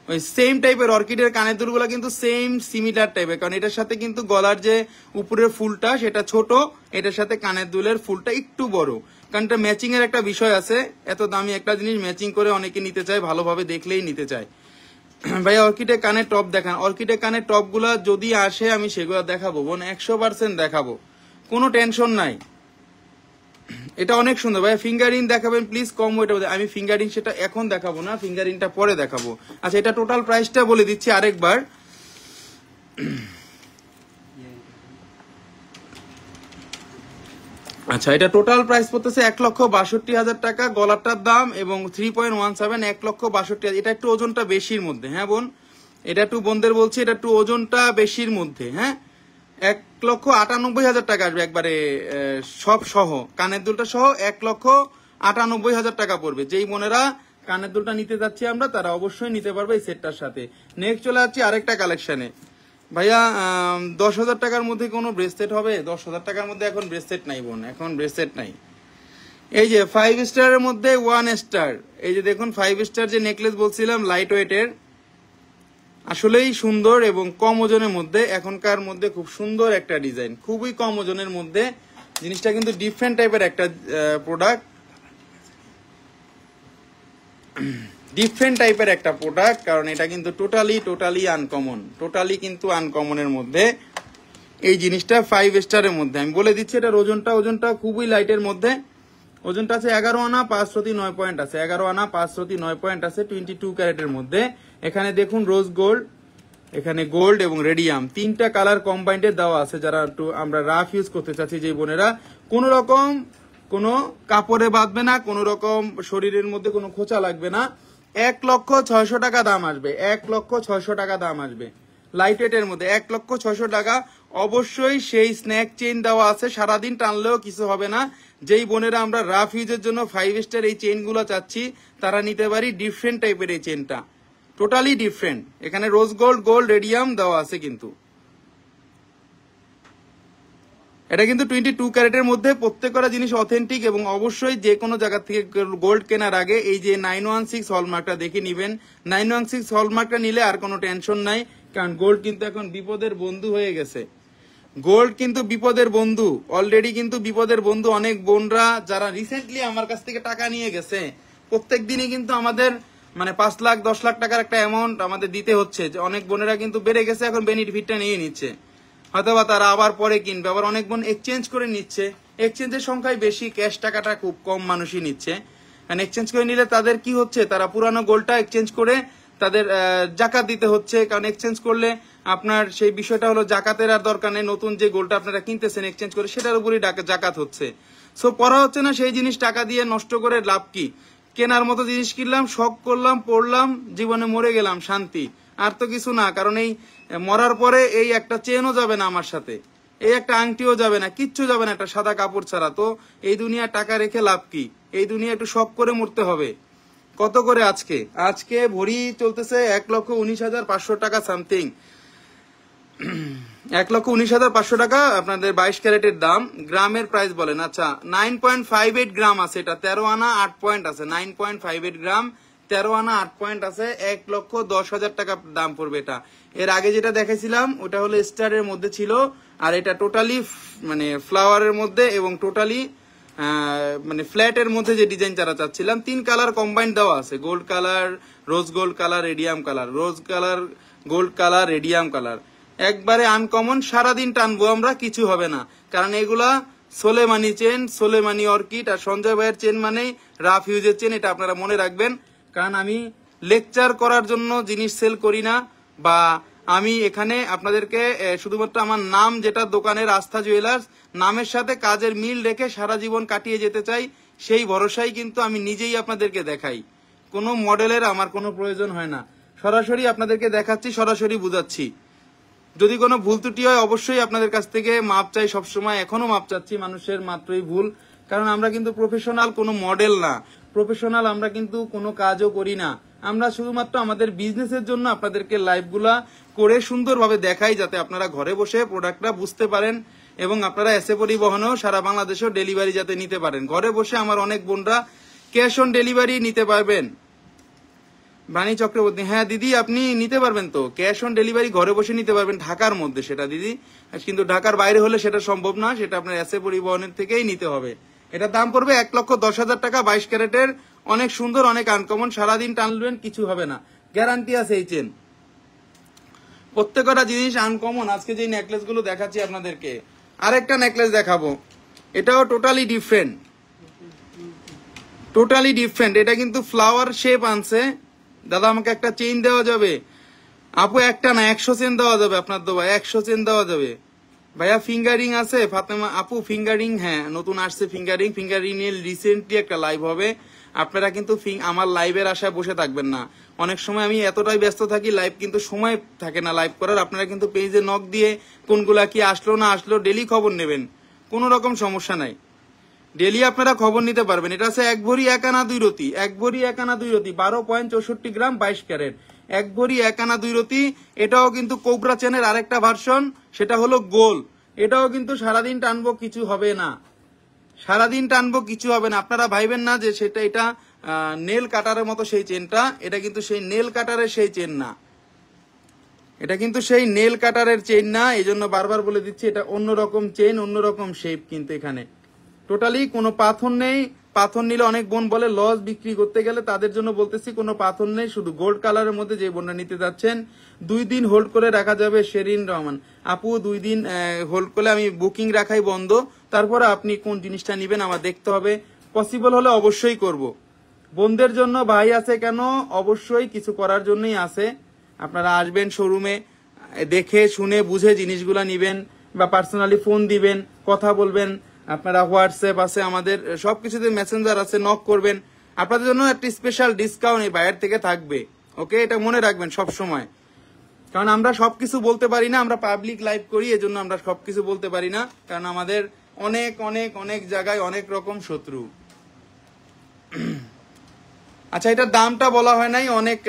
ওই সেম টাইপের অর্কিডের কানের দুলগুলো কিন্তু সেম সিমিলার টাইপের, কারণ এটার সাথে কিন্তু গলার যে উপরের ফুলটা সেটা ছোট, এটার সাথে কানের দুলের ফুলটা একটু বড়, কারণ এটা ম্যাচিং এর একটা বিষয় আছে। এত দামি একটা জিনিস ম্যাচিং করে অনেকে নিতে চায়, ভালোভাবে দেখলেই নিতে চায়। ভাইয়া অর্কিডের কানের টপ দেখান। অর্কিডের কানের টপ গুলা যদি আসে আমি সেগুলো দেখাবো বোন, 100% দেখাবো, কোনো টেনশন নাই। এটা অনেক সুন্দর ভাইয়া। ফিঙ্গারিং দেখাবেন প্লিজ, কম ওয়েটের মধ্যে। আমি ফিঙ্গারিং সেটা এখন দেখাবো না, ফিঙ্গারিংটা পরে দেখাবো। আচ্ছা, এটা টোটাল প্রাইসটা বলে দিচ্ছি আরেকবার। আচ্ছা, এটা টোটাল প্রাইস পড়তেছে 1,62,000 টাকা গলাটার দাম, এবং 3.17 1,62,000। এটা একটু ওজনটা বেশির মধ্যে, হ্যাঁ বোন, এটা একটু বোনদের বলছি, এটা একটু ওজনটা বেশির মধ্যে, হ্যাঁ। 1,98,000 টাকা আসবে একবারে সব সহ, কানের দুলটা সহ 1,98,000 টাকা পড়বে। যেই বোনেরা কানের দুলটা নিতে যাচ্ছি আমরা, তারা অবশ্যই নিতে পারবে এই সেটটার সাথে। নেক্সট চলে যাচ্ছি আরেকটা কালেকশনে। ভাইয়া 10,000 টাকার মধ্যে কোনো ব্রেসলেট হবে? 10,000 টাকার মধ্যে এখন ব্রেসলেট নাই বোন, এখন ব্রেসলেট নাই। এই যে 5 স্টারের মধ্যে 1 স্টার, এই যে দেখুন 5 স্টার যে নেকলেস বলছিলাম লাইট ওয়েটের, আসলেই সুন্দর এবং কম ওজনের মধ্যে, এখনকার মধ্যে খুব সুন্দর একটা ডিজাইন, খুবই কম ওজনের মধ্যে। জিনিসটা কিন্তু ডিফারেন্ট টাইপের একটা প্রোডাক্ট, ডিফারেন্ট টাইপের একটা প্রোডাক্ট, কারণ এটা কিন্তু টোটালি আনকমন, টোটালি কিন্তু আনকমনের মধ্যে এই জিনিসটা 5 স্টারের মধ্যে। আমি বলে দিচ্ছি এটার ওজনটা খুবই লাইটের মধ্যে। ওজনটা আছে 11 আনা 509 পয়েন্ট আছে, 11 আনা 509 পয়েন্ট আছে, 22 ক্যারেটের মধ্যে। এখানে দেখুন রোজ গোল্ড, এখানে গোল্ড এবং রেডিয়াম, তিনটা কালার কম্বাইন্ডে দেওয়া আছে। যারা একটু আমরা রাফ ইউজ করতে চাচ্ছি, যে বোনেরা কোন রকম কোনো কাপড়ে বাঁধবে না, কোন রকম শরীরের মধ্যে কোনো খোঁচা লাগবে না, 1,600,000 টাকা দাম আসবে, 1,600,000 টাকা দাম আসবে লাইট ওয়েটের মধ্যে, 1,600,000 টাকা। অবশ্যই সেই স্ন্যাক চেইন দেওয়া আছে, সারাদিন টানলেও কিছু হবে না। যেই বোনেরা আমরা রাফ ইউজের জন্য 5 স্টার এই চেইন গুলো চাচ্ছি, তারা নিতে পারি ডিফারেন্ট টাইপের এই চেইনটা, টোটালি ডিফারেন্ট। এখানে রোজ গোল্ড, গোল্ড, রেডিয়াম দেওয়া আছে কিন্তু। এটা কিন্তু 22 ক্যারেটের মধ্যে, প্রত্যেকটা জিনিস অথেন্টিক, এবং অবশ্যই যে কোনো জায়গা থেকে গোল্ড কেনার আগে এই যে 916 হলমার্কটা দেখে নিবেন। 916 হলমার্কটা নিলে আর কোনো টেনশন নাই, কারণ গোল্ড কিন্তু এখন বিপদের বন্ধু হয়ে গেছে। গোল্ড কিন্তু বিপদের বন্ধু, অলরেডি কিন্তু বিপদের বন্ধু। অনেক বোনরা যারা রিসেন্টলি আমার কাছ থেকে টাকা নিয়ে গেছে, প্রত্যেক দিনই কিন্তু আমাদের মানে 5 লাখ 10 লাখ টাকার একটা অ্যামাউন্ট আমাদের দিতে হচ্ছে। যে অনেক বোনেরা কিন্তু বেড়ে গেছে, এখন বেনিফিটটা নিয়ে নিচ্ছে, হয়তোবা তারা আবার পরে কিনবে। আবার অনেক বোন এক্সচেঞ্জ করে নিচ্ছে, এক্সচেঞ্জের সংখ্যাই বেশি, ক্যাশ টাকাটা খুব কম মানুষই নিচ্ছে। কারণ এক্সচেঞ্জ করে নিলে তাদের কি হচ্ছে, তারা পুরানো গোল্ডটা এক্সচেঞ্জ করে তাদের জাকাত দিতে হচ্ছে। কারণ এক্সচেঞ্জ করলে আপনার সেই বিষয়টা হলো জাকাতের আর দরকার নেই, নতুন যে গোল্ডটা আপনারা কিনতেছেন এক্সচেঞ্জ করে সেটার উপরই জাকাত হচ্ছে। সো পড়া হচ্ছে না সেই জিনিস টাকা দিয়ে নষ্ট করে লাভ কি? কেনার মতো জিনিস কিনলাম, শখ করলাম, পড়লাম, জীবনে মরে গেলাম, শান্তি, আর তো কিছু না। কারণ এই মরার পরে এই একটা চেনও যাবে না আমার সাথে, এই একটা আংটিও যাবে না, কিচ্ছু যাবে না একটা সাদা কাপড় ছাড়া। তো এই দুনিয়া টাকা রেখে লাভ কি? এই দুনিয়া একটু শখ করে মরতে হবে। কত করে আজকে ভরি চলতেছে 1,19,500 টাকা সামথিং, 1,19,500 টাকা আপনাদের 22 ক্যারেটের দাম। গ্রামের প্রাইস বলেন। আচ্ছা, 9.58 গ্রাম আছে, এটা 13 আনা 8 পয়েন্ট আছে, 9.58 গ্রাম 13 আনা 8 পয়েন্ট আছে, 1,10,000 টাকা দাম পড়বে এটা। এর আগে যেটা দেখাইছিলাম ওটা হলো স্টারের মধ্যে ছিল, আর এটা টোটালি মানে ফ্লাওয়ারের মধ্যে এবং টোটালি মানে ফ্ল্যাটের মধ্যে যে ডিজাইন যারা চাচ্ছিলাম, 3 কালার কম্বাইন্ড দেওয়া আছে, gold colour, rose gold colour, radium colour, রোজ colour, gold colour, radium colour, একবারে আনকমন। সারাদিন টানবো আমরা, কিছু হবে না, কারণ এগুলা সোলেমানি চেন, সোলেমানি অর্কিড। আর সঞ্জয় ভাইয়ের চেন মানে রাফ ইউজের চেন, এটা আপনারা মনে রাখবেন। কারণ আমি লেকচার করার জন্য জিনিস সেল করি না, বা আমি এখানে আপনাদেরকে শুধুমাত্র আমার নাম যেটা দোকানের আস্থা জুয়েলার্স, নামের সাথে কাজের মিল রেখে সারা জীবন কাটিয়ে যেতে চাই, সেই ভরসাই কিন্তু আমি নিজেই আপনাদেরকে দেখাই। কোনো মডেলের আমার কোনো প্রয়োজন হয় না, সরাসরি আপনাদেরকে দেখাচ্ছি, সরাসরি বুঝাচ্ছি। যদি কোনো ভুল ত্রুটি হয় অবশ্যই আপনাদের কাছ থেকে মাপ চাই, সবসময় এখনো মাপ চাচ্ছি, মানুষের মাত্রই ভুল। কারণ আমরা কিন্তু প্রফেশনাল কোনো মডেল না, প্রফেশনাল আমরা কিন্তু কোনো কাজও করি না। আমরা শুধুমাত্র আমাদের বিজনেসের জন্য আপনাদেরকে লাইভগুলা করে সুন্দরভাবে দেখাই, যাতে আপনারা ঘরে বসে প্রোডাক্টটা বুঝতে পারেন, এবং আপনারা এসে পরিবহনেও সারা বাংলাদেশেও ডেলিভারি যাতে নিতে পারেন। ঘরে বসে আমার অনেক বোনরা ক্যাশ অন ডেলিভারি নিতে পারবেন। বাণী চক্রবর্তী, হ্যাঁ দিদি আপনি নিতে পারবেন তো, ক্যাশ অন ডেলিভারি ঘরে বসে নিতে পারবেন ঢাকার মধ্যে সেটা দিদি, কিন্তু ঢাকার বাইরে হলে সেটা সম্ভব না, সেটা আপনার এসএ পরিবহনের থেকেই নিতে হবে। এটার দাম পড়বে 1,10,000 টাকা, 22 ক্যারেটের, অনেক সুন্দর, অনেক আনকমন, সারাদিন টানলেন কিছু হবে না, গ্যারান্টি আছে এই চেন। প্রত্যেকটা জিনিস আনকমন। আজকে যে নেকলেস গুলো দেখাচ্ছি আপনাদেরকে, আরেকটা নেকলেস দেখাবো, এটাও টোটালি ডিফারেন্ট, টোটালি ডিফারেন্ট। এটা কিন্তু ফ্লাওয়ার শেপ আনছে। দাদা আমাকে একটা চেইন দেওয়া যাবে? আপু একটা না 100 চেন দেওয়া যাবে, আপনার দোয়া 100 চেন দেওয়া যাবে। ভাইয়া ফিঙ্গারিং আছে ফাতেমা আপু? ফিঙ্গারিং হ্যাঁ নতুন আসছে ফিঙ্গারিং। ফিঙ্গারিং এর রিসেন্টলি একটা লাইভ হবে, আপনারা কিন্তু আমার লাইভের আশায় বসে থাকবেন না। অনেক সময় আমি এতটাই ব্যস্ত থাকি, লাইভ কিন্তু সময় থাকে না লাইভ করার। আপনারা কিন্তু পেজে নক দিয়ে কোনগুলা কি আসলো না আসলো ডেলি খবর নেবেন, কোনো রকম সমস্যা নাই, ডেলি আপনারা খবর নিতে পারবেন। এটা আছে 1 ভরি 1 আনা 2 রতি, 1 ভরি 1 আনা 2 রতি, 12.64 গ্রাম, 22 ক্যারেট, 1 ভরি 1 আনা 2 রতি। এটাও কিন্তু কোবরা চেনের আরেকটা ভার্সন, সেটা হলো গোল। এটাও কিন্তু সারাদিন টানবো কিছু হবে না, সারাদিন টানবো কিছু হবে না। আপনারা ভাইবেন না যে সেটা এটা নেল কাটারের মতো সেই চেনটা, এটা কিন্তু সেই নেল কাটারের সেই চেন না, এটা কিন্তু সেই নেল কাটারের চেন না। এই জন্য বারবার বলে দিচ্ছি, এটা অন্যরকম চেন, অন্যরকম শেপ। কিন্তু এখানে টোটালি কোনো পাথর নেই। পাথর নিলে অনেক বোন বলে লস বিক্রি করতে গেলে, তাদের জন্য বলতেছি কোনো পাথর নেই, শুধু গোল্ড কালারের মধ্যে যে বোনটা নিতে যাচ্ছেন 2 দিন হোল্ড করে রাখা যাবে। শেরিন রহমান আপু 2 দিন হোল্ড করলে আমি বুকিং রাখাই বন্ধ, তারপরে আপনি কোন জিনিসটা নিবেন আমার দেখতে হবে, পসিবল হলে অবশ্যই করব। বোনদের জন্য ভাই আছে কেন, অবশ্যই কিছু করার জন্যই আছে। আপনারা আসবেন শোরুমে, দেখে শুনে বুঝে জিনিসগুলা নিবেন, বা পার্সোনালি ফোন দিবেন, কথা বলবেন। আপনারা হোয়াটসঅ্যাপ আছে আমাদের, সবকিছুতে মেসেঞ্জার আছে, নক করবেন। আপনাদের জন্য একটা স্পেশাল ডিসকাউন্ট এই বাইরের থেকে থাকবে, ওকে? এটা মনে রাখবেন সব সময়, কারণ আমরা সবকিছু বলতে পারি না, আমরা পাবলিক লাইভ করি, এজন্য আমরা সবকিছু বলতে পারি না, কারণ আমাদের অনেক অনেক অনেক জায়গায় অনেক রকম শত্রু। আচ্ছা, এটার দামটা বলা হয় নাই, অনেক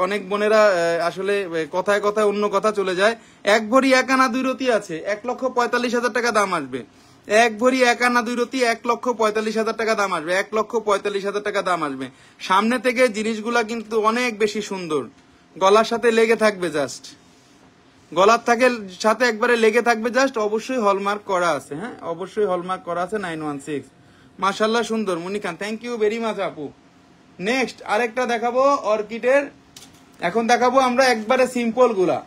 অনেক বোনেরা আসলে কথায় কথায় অন্য কথা চলে যায়। 1 ভরি 1 আনা 2 রতি আছে, 1,45,000 টাকা দাম আসবে। 1 ভরি 1 আনা 2 রতি 1,45,000 টাকা দাম আসবে, 1,45,000 টাকা দাম আসবে। সামনে থেকে জিনিসগুলা কিন্তু অনেক বেশি সুন্দর, গলার সাথে লেগে থাকবে জাস্ট, গলার সাথে একবারে লেগে থাকবে জাস্ট। অবশ্যই হলমার্ক করা আছে, হ্যাঁ অবশ্যই হলমার্ক করা আছে 916। মাশাল্লাহ সুন্দর মুনি খান, থ্যাংক ইউ ভেরি মাচ আপু। নেক্সট আরেকটা দেখাবো অর্কিডের, এখন দেখাবো আমরা একবারে সিম্পল গুলা,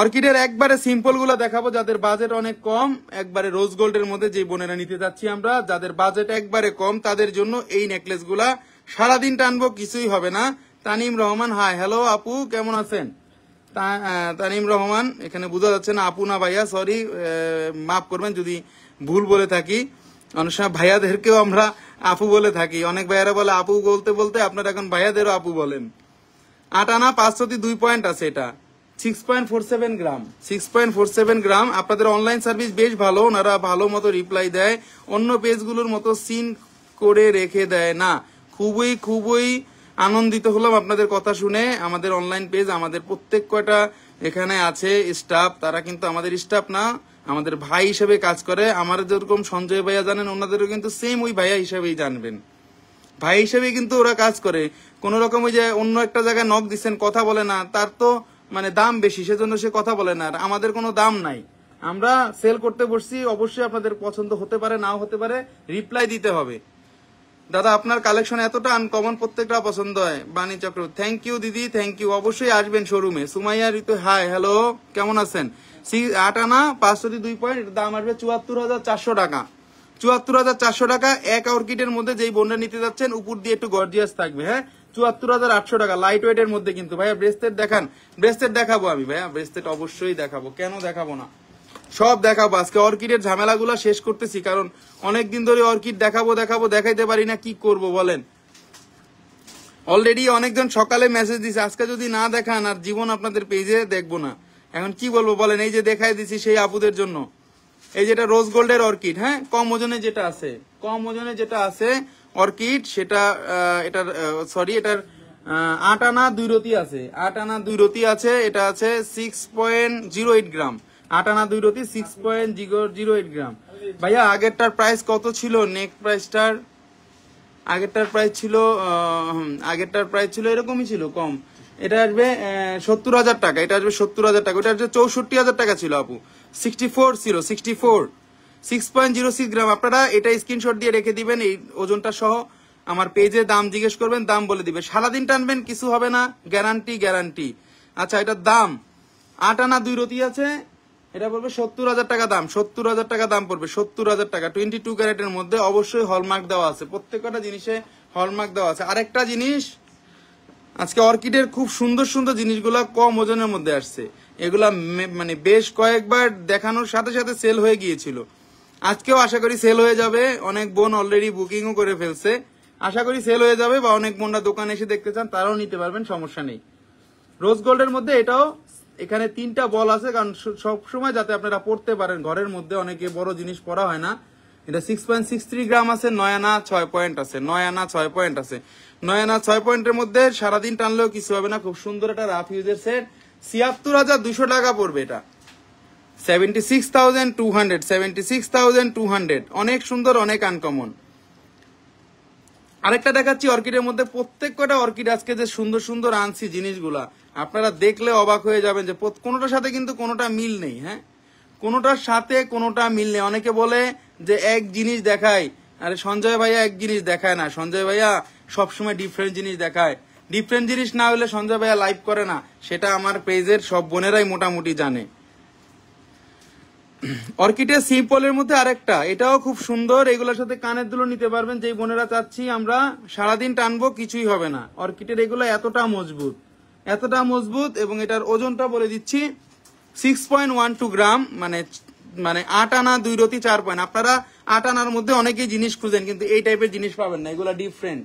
অর্কিডের একবারে সিম্পল গুলা দেখাবো, যাদের বাজেট অনেক কম, একবারে রোজ গোল্ডের মধ্যে যে বোনেরা নিতে যাচ্ছি আমরা, যাদের বাজেট একবারে কম তাদের জন্য এই নেকলেস গুলা। সারাদিন টানবো কিছুই হবে না। তানিম রহমান, হাই হ্যালো আপু, কেমন আছেন? তানিম রহমান, এখানে বোঝা যাচ্ছে না আপু না ভাইয়া, সরি মাফ করবেন যদি ভুল বলে থাকি। অনেক সময় ভাইয়াদেরকেও আমরা আপু বলে থাকি, অনেক ভাইয়ারা বলে আপু বলতে বলতে আপনারা এখন ভাইয়াদেরও আপু বলেন। 8 আনা 5 রতি 2 পয়েন্ট আছে, এটা 6.47 গ্রাম, 6.47 গ্রাম। আপনাদের অনলাইন সার্ভিস বেশ ভালো, ওনারা ভালো মতো রিপ্লাই দেয়, অন্য পেজগুলোর মতো সিন করে রেখে দেয় না। খুবই খুবই আনন্দিত হলাম আপনাদের কথা শুনে। আমাদের অনলাইন পেজ, আমাদের প্রত্যেক কয়টা এখানে আছে স্টাফ, তারা কিন্তু আমাদের স্টাফ না, আমাদের ভাই হিসেবে কাজ করে। আমার যেরকম সঞ্জয় ভাইয়া জানেন, ওনাদেরও কিন্তু সেম ওই ভাইয়া হিসেবেই জানবেন, ভাই হিসেবে কিন্তু ওরা কাজ করে। কোন রকম ওই যে অন্য একটা জায়গায় নক দিচ্ছেন কথা বলে না, তার তো মানে দাম বেশি, সেজন্য সে কথা বলে না। আর আমাদের কোনো দাম নাই, আমরা সেল করতে বসছি, অবশ্যই আপনাদের পছন্দ হতে পারে নাও হতে পারে, রিপ্লাই দিতে হবে। দাদা আপনার কালেকশন এতটা আনকমন, প্রত্যেকটা পছন্দ হয়। বাণী চক্র, থ্যাংক ইউ দিদি, থ্যাংক ইউ। অবশ্যই আসবেন শোরুমে। সুমাইয়া ঋতু, হাই হ্যালো, কেমন আছেন? 8 আনা 5 রতি 2 পয়েন্ট, এর দাম আসবে 74,400 টাকা, 74,400 টাকা। এক অর্কিডের মধ্যে যেই বোনটা নিতে যাচ্ছেন, উপর দিয়ে একটু গর্জিয়াস থাকবে, হ্যাঁ 74,800 টাকা, লাইট ওয়েট এর মধ্যে। কিন্তু ভাইয়া ব্রেসলেট দেখান, ব্রেসলেট দেখাবো আমি ভাইয়া, ব্রেসলেট অবশ্যই দেখাবো, কেন দেখাবো না, সব দেখাবো। আজকে অর্কিডের ঝামেলাগুলো শেষ করতেছি, কারণ অনেকদিন ধরে অর্কিড দেখাবো দেখাবো দেখাইতে পারি না, কি করব বলেন। অলরেডি অনেকজন সকালে মেসেজ দিছে, আজকে যদি না দেখান আর জীবন আপনাদের পেজে দেখবো না। এখন কি বলবো বলেন, এই যে দেখাই দিছি সেই আপুদের জন্য। এই যেটা রোজ গোল্ডের অর্কিড, হ্যাঁ কম ওজনে যেটা আছে, কম ওজনে যেটা আছে অর্কিড, সেটা এটার সরি এটার 8 আনা 2 রতি আছে, 8 আনা 2 রতি আছে। এটা আছে 6.08 গ্রাম, 8 আনা 2 রতি 6.08 গ্রাম। ভাইয়া আগেরটার প্রাইস কত ছিল? নেক প্রাইসটার আগেরটার প্রাইস ছিল এরকমই ছিল কম। এটা আসবে 70,000 টাকা, এটা আসবে 70,000 টাকা, ওটা আসবে 64,000 টাকা ছিল আপু। 6.06 গ্রাম। আপনারা এটা স্ক্রিনশট দিয়ে রেখে দিবেন এই ওজনটা সহ, আমার পেজে দাম জিজ্ঞেস করবেন, দাম বলে দিবে। সারাদিন টানবেন কিছু হবে না, গ্যারান্টি। আচ্ছা, এটার দাম 8 আনা 2 রতি আছে, এটা পড়বে 70,000 টাকা দাম। 70,000 টাকা দাম পড়বে, 70,000 টাকা। 22 ক্যারেটের মধ্যে অবশ্যই হলমার্ক দেওয়া আছে, প্রত্যেকটা জিনিসে হলমার্ক দেওয়া আছে। আরেকটা জিনিস, আজকে অর্কিডের খুব সুন্দর সুন্দর জিনিসগুলা কম ওজনের মধ্যে আসছে। এগুলা মানে বেশ কয়েকবার দেখানোর সাথে সাথে সেল হয়ে গিয়েছিল। আজকেও আশা করি সেল হয়ে যাবে। অনেক বোন অলরেডি বুকিংও করে ফেলছে, আশা করি সেল হয়ে যাবে। বা অনেক বোনরা দোকানে এসে দেখতে চান, তারাও নিতে পারবেন, সমস্যা নেই। রোজ গোল্ডের মধ্যে এটাও, এখানে 3টা বল আছে, কারণ সবসময় যাতে আপনারা পড়তে পারেন। ঘরের মধ্যে অনেকে বড় জিনিস পড়া হয় না। এটা 6.63 গ্রাম আছে, 9 আনা 6 পয়েন্ট আছে, 9 আনা 6 পয়েন্ট আছে। 9 আনা 6 পয়েন্টের মধ্যে সারাদিন টানলেও কিছু হবে না। খুব সুন্দর একটা রাফ ইউজের সেট। 76,200 টাকা পড়বে এটা। 76,200 অনেক সুন্দর, অনেক আনকমন। আরেকটা দেখাচ্ছি অর্কিডের মধ্যে। প্রত্যেক কটা অর্কিড আজকে যে সুন্দর সুন্দর আনছি জিনিসগুলা, আপনারা দেখলে অবাক হয়ে যাবেন যে কোনোটার সাথে কিন্তু কোনোটা মিল নেই। হ্যাঁ, কোনোটার সাথে কোনোটা মিল নেই। অনেকে বলে যে এক জিনিস দেখায়, আরে সঞ্জয় ভাইয়া এক জিনিস দেখায় না, সঞ্জয় ভাইয়া সবসময় ডিফারেন্ট জিনিস দেখায়। ডিফারেন্ট জিনিস না হলে সঞ্জয় ভাইয়া লাইভ করে না, সেটা আমার পেজের সব বোনেরাই মোটামুটি জানে। অর্কিডের সিম্পলের মধ্যে আরেকটা, এটাও খুব সুন্দর। এগুলোর সাথে কানের দুলো নিতে পারবেন। যেই বোনেরা চাচ্ছি আমরা সারাদিন টানবো, কিছুই হবে না। অর্কিডের এগুলো এতটা মজবুত, এবং এটার ওজনটা বলে দিচ্ছি 6.12 গ্রাম, মানে 8 আনা 2 রতি 4 পয়েন্ট। আপনারা 8 আনার মধ্যে অনেকেই জিনিস খুঁজেন, কিন্তু এই টাইপের জিনিস পাবেন না। এগুলা ডিফারেন্ট,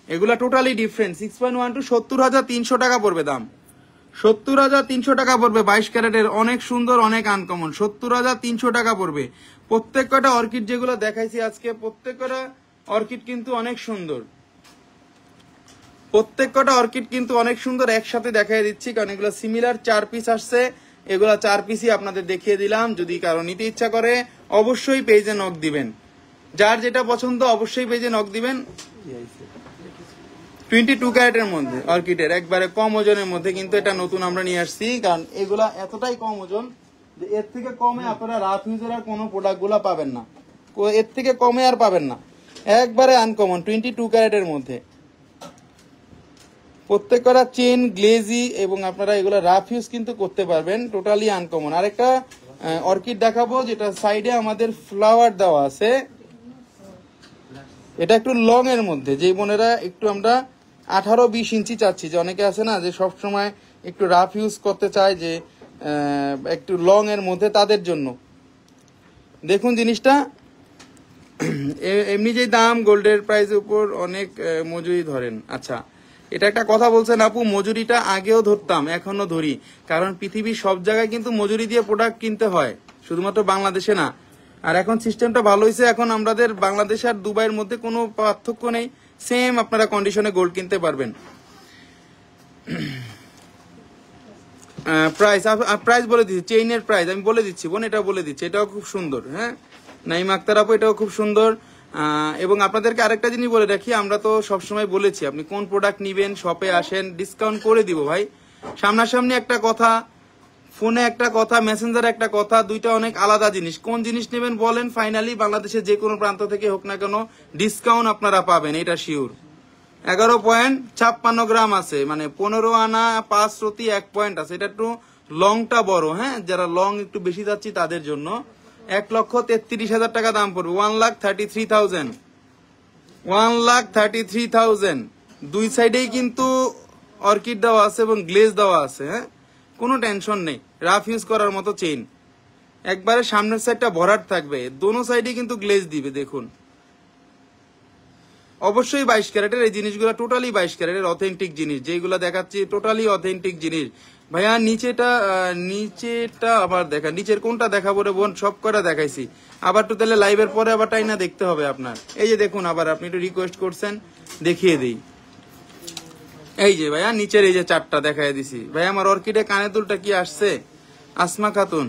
এগুলা টোটালি ডিফারেন্ট। 6.12 70,300 টাকা পড়বে দাম। 70,300 টাকা পড়বে। 22 ক্যারেটের, অনেক সুন্দর, অনেক আনকমন। 70,300 টাকা পড়বে। প্রত্যেক কটা অর্কিড যেগুলো দেখাইছি আজকে, প্রত্যেক কটা অর্কিড কিন্তু অনেক সুন্দর। একসাথে দেখাই দিচ্ছি, কারণ এগুলো সিমিলার 4 পিস আসছে। এগুলা 4 পিসই আপনাদের দেখিয়ে দিলাম। যদি কারো নিতে ইচ্ছা করে অবশ্যই পেজে নক দিবেন। যার যেটা পছন্দ অবশ্যই পেজে নক দিবেন। 22 ক্যারেটের মধ্যে অর্কিডের একবারে কম ওজনের মধ্যে কিন্তু এটা নতুন আমরা নিয়ে আসছি, কারণ এগুলা এতটাই কম ওজন যে এর থেকে কমে আপনারা রাফ ইউজের আর কোনো প্রোডাক্ট গুলা পাবেন না, এর থেকে কমে আর পাবেন না। একবারে আনকমন 22 ক্যারেটের মধ্যে। প্রত্যেক কটা চেন গ্লেজি, এবং আপনারা এগুলা রাফ ইউজ কিন্তু করতে পারবেন, টোটালি আনকমন। আরেকটা অর্কিড দেখাবো, যেটা সাইডে আমাদের ফ্লাওয়ার দেওয়া আছে। এটা একটু লং এর মধ্যে, যে বোনেরা একটু আমরা 18-20 ইঞ্চি চাচ্ছি, যে অনেকে আছে না যে সব সময় একটু রাফ ইউজ করতে চায়, যে একটু লং এর মধ্যে, তাদের জন্য দেখুন জিনিসটা। এমনি যে দাম, গোল্ডের প্রাইসের উপর অনেক মজুরি ধরেন। আচ্ছা, এটা একটা কথা বলছেন আপু, মজুরিটা আগেও ধরতাম, এখনো ধরি, কারণ পৃথিবীর সব জায়গায় কিন্তু মজুরি দিয়ে প্রোডাক্ট কিনতে হয়, শুধুমাত্র বাংলাদেশে না। আর এখন সিস্টেমটা ভালো হয়েছে, এখন আমাদের বাংলাদেশ আর দুবাইয়ের মধ্যে কোনো পার্থক্য নেই, সেম আপনারা কন্ডিশনে গোল্ড কিনতে পারবেন। প্রাইস বলে দিচ্ছি, চেইনের প্রাইস আমি বলে দিচ্ছি বোন, এটা বলে দিচ্ছি। এটাও খুব সুন্দর। হ্যাঁ, নাইম আক্তার আপু, এটাও খুব সুন্দর। এবং আপনাদেরকে আরেকটা জিনিস বলে রাখি, আমরা তো সবসময় বলেছি আপনি কোন প্রোডাক্ট নিবেন শপে আসেন, ডিসকাউন্ট করে দিব ভাই। সামনাসামনি একটা কথা, ফোনে একটা কথা, মেসেঞ্জারে একটা কথা, দুইটা অনেক আলাদা জিনিস। কোন জিনিস নেবেন বলেন, ফাইনালি বাংলাদেশের যে কোনো প্রান্ত থেকে হোক না কেন ডিসকাউন্ট আপনারা পাবেন, এটা শিওর। 11.56 গ্রাম আছে, মানে 15 আনা 5 রতি 1 পয়েন্ট আছে। এটা একটু লংটা বড়। হ্যাঁ, যারা লং একটু বেশি যাচ্ছি তাদের জন্য 1,33,000 টাকা দাম পড়বে। 1,33,000, 1,33,000। দুই সাইডেই কিন্তু অর্কিড দেওয়া আছে এবং গ্লেজ দেওয়া আছে। হ্যাঁ, কোনো টেনশন নেই, রাফ ইউজ করার মতো চেইন। একবারে সামনের সাইডটা ভরাট থাকবে, দোনো সাইডে কিন্তু গ্লেজ দিবে। দেখুন, অবশ্যই 22 ক্যারেটের এই জিনিসগুলো, টোটালি 22 ক্যারেটের অথেন্টিক জিনিস যেগুলো দেখাচ্ছি, টোটালি অথেন্টিক জিনিস। ভাইয়া নিচেটা আবার দেখা, নিচের কোনটা দেখাবো রে বোন, সব কটা দেখাইছি। আবার তো তাহলে লাইভের পরে আবার টাইনা দেখতে হবে আপনার। এই যে দেখুন, আবার আপনি একটু রিকোয়েস্ট করছেন, দেখিয়ে দিই। এই যে ভাইয়া নিচের এই যে 4টা দেখাই দিছি। ভাইয়া আমার অর্কিডে কানের দুলটা কি আসছে? আসমা খাতুন,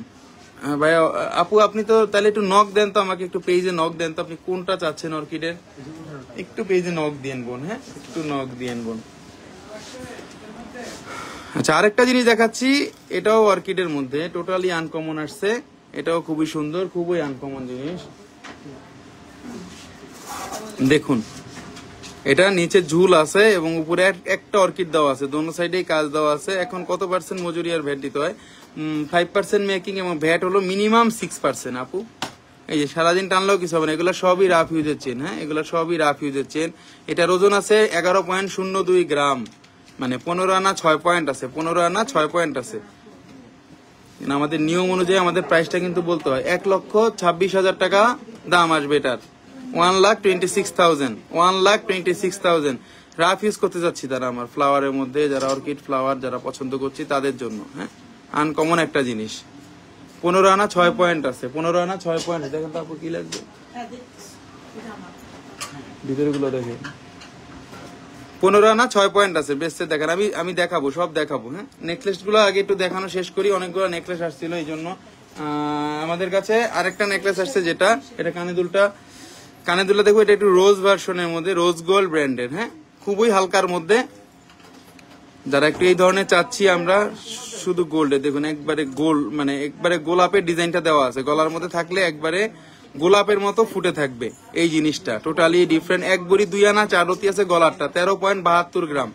হ্যাঁ ভাইয়া, আপু আপনি তো তাহলে একটু নক দেন তো আমাকে, একটু পেজে নক দেন তো, আপনি কোনটা চাচ্ছেন অর্কিডের, একটু পেজে নক দিয়েন বোন, হ্যাঁ একটু নক দিয়েন বোন। আচ্ছা, আরেকটা জিনিস দেখাচ্ছি, এটাও অর্কিডের মধ্যে টোটালি আনকমন আসছে, এটাও খুবই সুন্দর, খুবই আনকমন জিনিস। দেখুন, এটা নিচে ঝুল আছে এবং উপরে একটা অর্কিড দেওয়া আছে, দোনো সাইডেই কাজ দেওয়া আছে। এখন কত পার্সেন্ট মজুরি আর ভ্যাট দিতে হয়? 5% মেকিং এবং ভ্যাট হলো মিনিমাম 6%। আপু এই যে সারাদিন টানলেও কিছু হবে না, এগুলো সবই রাফ ইউজের চেন, হ্যাঁ এগুলো সবই রাফ ইউজের চেন। এটার ওজন আছে 11.02 গ্রাম, মানে 15 আনা 6 পয়েন্ট আছে, 15 আনা 6 পয়েন্ট আছে। আমাদের নিয়ম অনুযায়ী আমাদের প্রাইসটা কিন্তু বলতে হয়। 1,26,000 টাকা দাম আসবে এটার। 1,26,000, 1,26,000 রাফ ইউজ করতে যাচ্ছি তারা আমার ফ্লাওয়ারের মধ্যে, যারা অর্কিড ফ্লাওয়ার যারা পছন্দ করছি তাদের জন্য, হ্যাঁ আনকমন একটা জিনিস। 15 আনা 6 পয়েন্ট আছে, 15 আনা 6 পয়েন্ট। দেখেন তারপর কি লাগবে ভিতরে গুলো, দেখে 15 আনা 6 পয়েন্ট আছে বেস্টে। দেখেন আমি দেখাবো, সব দেখাবো, হ্যাঁ নেকলেস গুলো আগে একটু দেখানো শেষ করি। অনেকগুলো নেকলেস আসছিল, এই জন্য আমাদের কাছে আরেকটা নেকলেস আসছে, যেটা এটা কানেদুলটা দেখবো। এটা একটু রোজ ভার্সনের মধ্যে, রোজ গোল্ড ব্র্যান্ডের, হ্যাঁ খুবই হালকার মধ্যে। যারা একটু এই ধরনের চাচ্ছি আমরা, শুধু গোল্ডে দেখুন, একবারে গোল্ড, মানে একবারে গোলাপের ডিজাইনটা দেওয়া আছে, গলার মধ্যে থাকলে একবারে গোলাপের মতো ফুটে থাকবে এই জিনিসটা। Totally different. 1 ভরি 2 আনা 4 রতি আছে গলারটা, 13.72 গ্রাম,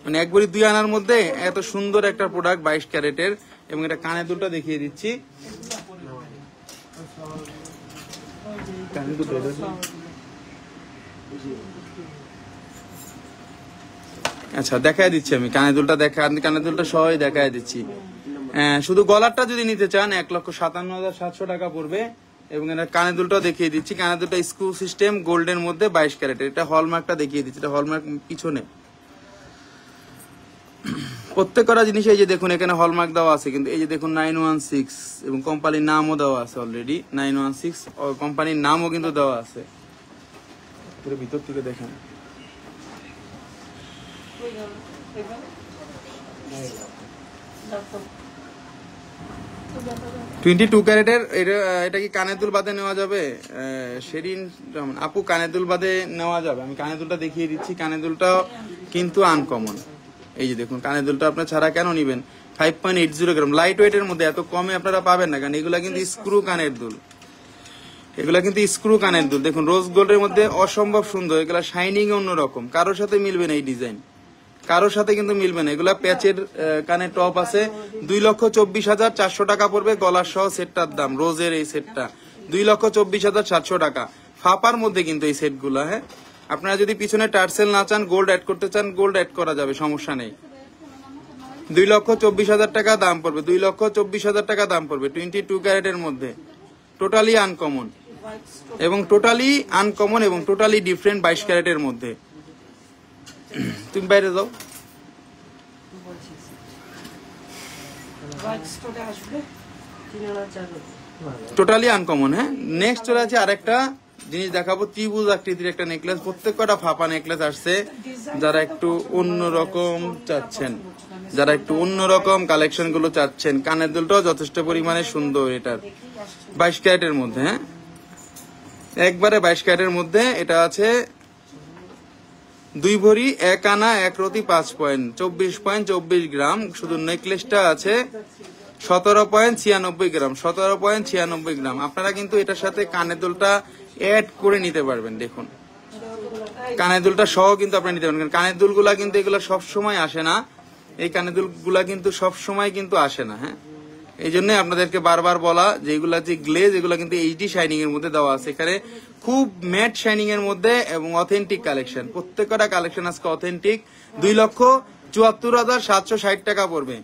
মানে 1 ভরি 2 আনার মধ্যে এত সুন্দর একটা প্রোডাক্ট 22 ক্যারেটের। এবং এটা কানের দুলটা দেখিয়ে দিচ্ছি, আচ্ছা দেখাই দিচ্ছি আমি কানের দুলটা, কানের দুলটা সবাই দেখাই দিচ্ছি। শুধু গলারটা যদি নিতে চান 1,57,700 টাকা পড়বে। এবং এটা কানের দুলটাও দেখিয়ে দিচ্ছি, কানের দুলটা স্ক্রু সিস্টেম গোল্ডের মধ্যে 22 ক্যারেটের। এটা হলমার্কটা দেখিয়ে দিচ্ছি, এটা হলমার্ক পিছনে প্রত্যেক কটা জিনিস। এই যে দেখুন এখানে হলমার্ক দেওয়া আছে, কিন্তু এই যে দেখুন 916 এবং কোম্পানির নামও দেওয়া আছে অলরেডি, 916 কোম্পানির নামও কিন্তু দেওয়া আছে। ভিতর থেকে দেখেন, 22 ক্যারেটের। এটা কি কানের দুল বাদে নেওয়া যাবে? সেরিন আপু, কানের দুল বাদে নেওয়া যাবে। আমি কানের দুলটা দেখিয়ে দিচ্ছি, কানের দুলটা কিন্তু আনকমন। এই যে দেখুন, কানের দুলটা আপনার ছাড়া কেন নিবেন? 5.80 গ্রাম, লাইট ওয়েটের মধ্যে, এত কমে আপনারা পাবেন না, কারণ এগুলা কিন্তু স্ক্রু কানের দুল, এগুলা কিন্তু স্ক্রু কানের দুল। দেখুন রোজ গোল্ডের মধ্যে অসম্ভব সুন্দর, এগুলা শাইনিং অন্যরকম, কারোর সাথে মিলবে না এই ডিজাইন, কারোর সাথে কিন্তু মিলবে না। এগুলা প্যাচের কানে টপ আছে। 2,24,400 টাকা পড়বে গলার সহ সেটটার দাম। রোজের এই সেটটা 2,24,700 টাকা, ফাপার মধ্যে কিন্তু এই সেট গুলা। হ্যাঁ আপনারা যদি পিছনে টার্সেল না চান, গোল্ড অ্যাড করতে চান, গোল্ড অ্যাড করা যাবে, সমস্যা নেই। 2,24,000 টাকা দাম পড়বে, 2,24,000 টাকা দাম পড়বে 22 ক্যারেটের মধ্যে। টোটালি আনকমন এবং টোটালি আনকমন এবং টোটালি ডিফারেন্ট 22 ক্যারেটের মধ্যে। তুমি বাইরে যাও, টোটালি আনকমন। হ্যাঁ নেক্সট চলে আছে আরেকটা জিনিস দেখাবো, ত্রিভুজ আকৃতির একটা নেকলেস। প্রত্যেক কটা ফাঁপা নেকলেস আসছে। যারা একটু অন্যরকম চাচ্ছেন, যারা একটু অন্যরকম কালেকশন গুলো চাচ্ছেন, কানের দুলটাও যথেষ্ট পরিমাণে সুন্দর। এটার 22 ক্যারেটের মধ্যে, হ্যাঁ একবারে 22 ক্যারেটের মধ্যে এটা আছে। 2 ভরি 1 আনা 1 রতি 5 পয়েন্ট, 24.24 গ্রাম। শুধু নেকলেসটা আছে 17.96 গ্রাম, 17.96 গ্রাম। আপনারা কিন্তু এটার সাথে কানের দুলটা অ্যাড করে নিতে পারবেন। দেখুন কানের দুলটা সহ কিন্তু আপনারা নিতে পারবেন। কানের দুলগুলা কিন্তু এগুলা সবসময় আসে না, এই কানের দুলগুলা কিন্তু সবসময় কিন্তু আসে না। হ্যাঁ এই জন্য আপনাদেরকে বারবার বলা যে এগুলা যে গ্লেজ, এগুলা কিন্তু এইচডি শাইনিং এর মধ্যে দেওয়া আছে। এখানে খুব ম্যাট শাইনিং এর মধ্যে এবং অথেন্টিক কালেকশন, প্রত্যেকটা কালেকশন আজকে অথেন্টিক। 2,74,760 টাকা পড়বে,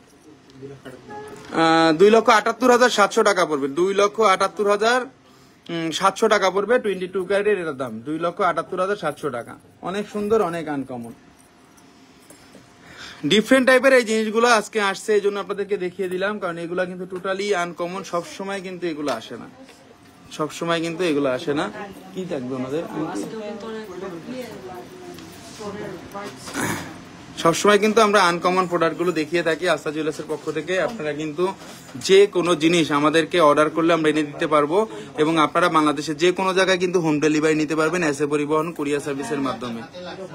2,78,700 টাকা পড়বে, 2,78,700 টাকা পড়বে 22 ক্যারেটের এটার দাম, 2,78,700 টাকা। অনেক সুন্দর, অনেক আনকমন, ডিফারেন্ট টাইপের এই জিনিসগুলো আজকে আসছে, এই জন্য আপনাদেরকে দেখিয়ে দিলাম। কারণ এগুলা কিন্তু টোটালি আনকমন, সবসময় কিন্তু এগুলো আসে না, সবসময় কিন্তু এগুলো আসে না। কি থাকবে আমাদের সবসময় কিন্তু আমরা আনকমন প্রোডাক্টগুলো দেখিয়ে থাকি আস্থা জুয়েলার্সের পক্ষ থেকে। আপনারা কিন্তু যে কোনো জিনিস আমাদেরকে অর্ডার করলে আমরা এনে দিতে পারবো এবং আপনারা বাংলাদেশের যে কোনো জায়গায় কিন্তু হোম ডেলিভারি নিতে পারবেন এসএ পরিবহন কুরিয়ার সার্ভিসের মাধ্যমে।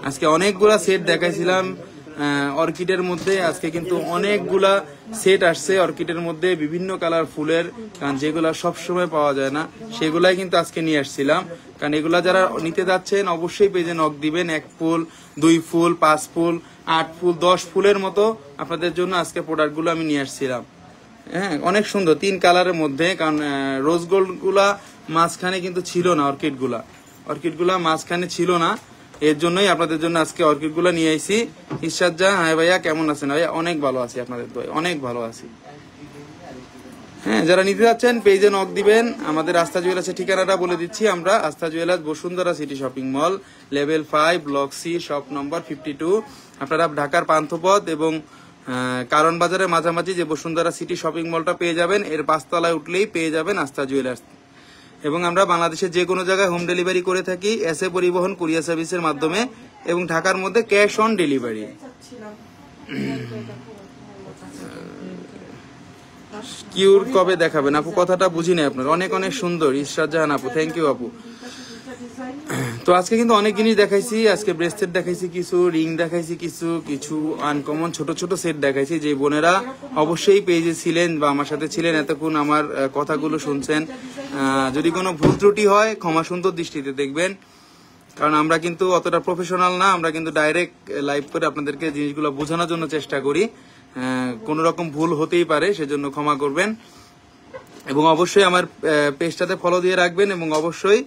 আজকে অনেকগুলা সেট দেখাইছিলাম অর্কিডের মধ্যে, আজকে কিন্তু অনেকগুলা সেট আসছে অর্কিডের মধ্যে বিভিন্ন কালার ফুলের, কারণ যেগুলা সবসময় পাওয়া যায় না সেগুলাই কিন্তু আজকে নিয়ে আসছিলাম। কারণ এগুলা যারা নিতে যাচ্ছেন অবশ্যই পেজে নক দিবেন। 1 ফুল, 2 ফুল, 5 ফুল, 8 ফুল, 10 ফুলের মতো আপনাদের জন্য আজকে প্রোডাক্টগুলো আমি নিয়ে আসছিলাম। হ্যাঁ, অনেক সুন্দর 3 কালারের মধ্যে, কারণ রোজ গোল্ড গুলা মাঝখানে কিন্তু ছিল না, অর্কিড গুলা মাঝখানে ছিল না, এর জন্যই আপনাদের জন্য আজকে অর্কিড গুলা নিয়ে আইছি। ইরশাদ জাহান, হ্যাঁ ভাইয়া কেমন আছেন? ভাইয়া অনেক ভালো আছি, আপনাদের দোয়ায় অনেক ভালো আছি। হ্যাঁ, যারা নিতে যাচ্ছেন পেজে নক দিবেন। আমাদের আস্থা জুয়েলার্সের ঠিকানাটা বলে দিচ্ছি আমরা। Astha jewellers, Bashundhara city shopping mall, level 5, block C, shop number 52। আপনারা ঢাকার পান্থপথ এবং কারণ বাজারের মাঝামাঝি যে বসুন্ধরা সিটি শপিং মলটা পেয়ে যাবেন, এর 5 তলায় উঠলেই পেয়ে যাবেন আস্থা জুয়েলার্স। এবং আমরা বাংলাদেশের যে কোনো জায়গায় হোম ডেলিভারি করে থাকি এসএ পরিবহন কুরিয়ার সার্ভিসের মাধ্যমে, এবং ঢাকার মধ্যে ক্যাশ অন ডেলিভারি। কিউর কবে দেখাবেন আপু? কথাটা বুঝিনি আপনার। অনেক অনেক সুন্দর ইরশাদ জাহান আপু, থ্যাংক ইউ আপু। তো আজকে কিন্তু অনেক জিনিস দেখাইছি, আজকে ব্রেসলেট দেখাইছি কিছু, রিং দেখাইছি কিছু, কিছু আনকমন ছোট ছোট সেট দেখাইছি। যে বোনেরা অবশ্যই পেজে ছিলেন বা আমার সাথে ছিলেন এতক্ষণ, আমার কথাগুলো শুনছেন, যদি কোনো ভুল ত্রুটি হয় ক্ষমা সুন্দর দৃষ্টিতে দেখবেন, কারণ আমরা কিন্তু অতটা প্রফেশনাল না। আমরা কিন্তু ডাইরেক্ট লাইভ করে আপনাদেরকে জিনিসগুলো বোঝানোর জন্য চেষ্টা করি। কোনো রকম ভুল হতেই পারে, সেজন্য ক্ষমা করবেন। এবং অবশ্যই আমার পেজটাতে ফলো দিয়ে রাখবেন এবং অবশ্যই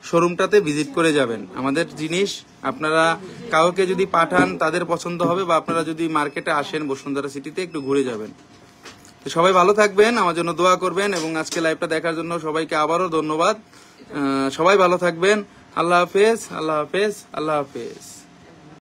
শোরুমটাতে ভিজিট করে যাবেন। আমাদের জিনিস আপনারা কাউকে যদি পাঠান তাদের পছন্দ হবে, বা আপনারা যদি মার্কেটে আসেন বসুন্ধরা সিটিতে একটু ঘুরে যাবেন। তো সবাই ভালো থাকবেন, আমার জন্য দোয়া করবেন, এবং আজকে লাইভটা দেখার জন্য সবাইকে আবারও ধন্যবাদ। সবাই ভালো থাকবেন। আল্লাহ হাফেজ, আল্লাহ হাফেজ, আল্লাহ হাফেজ।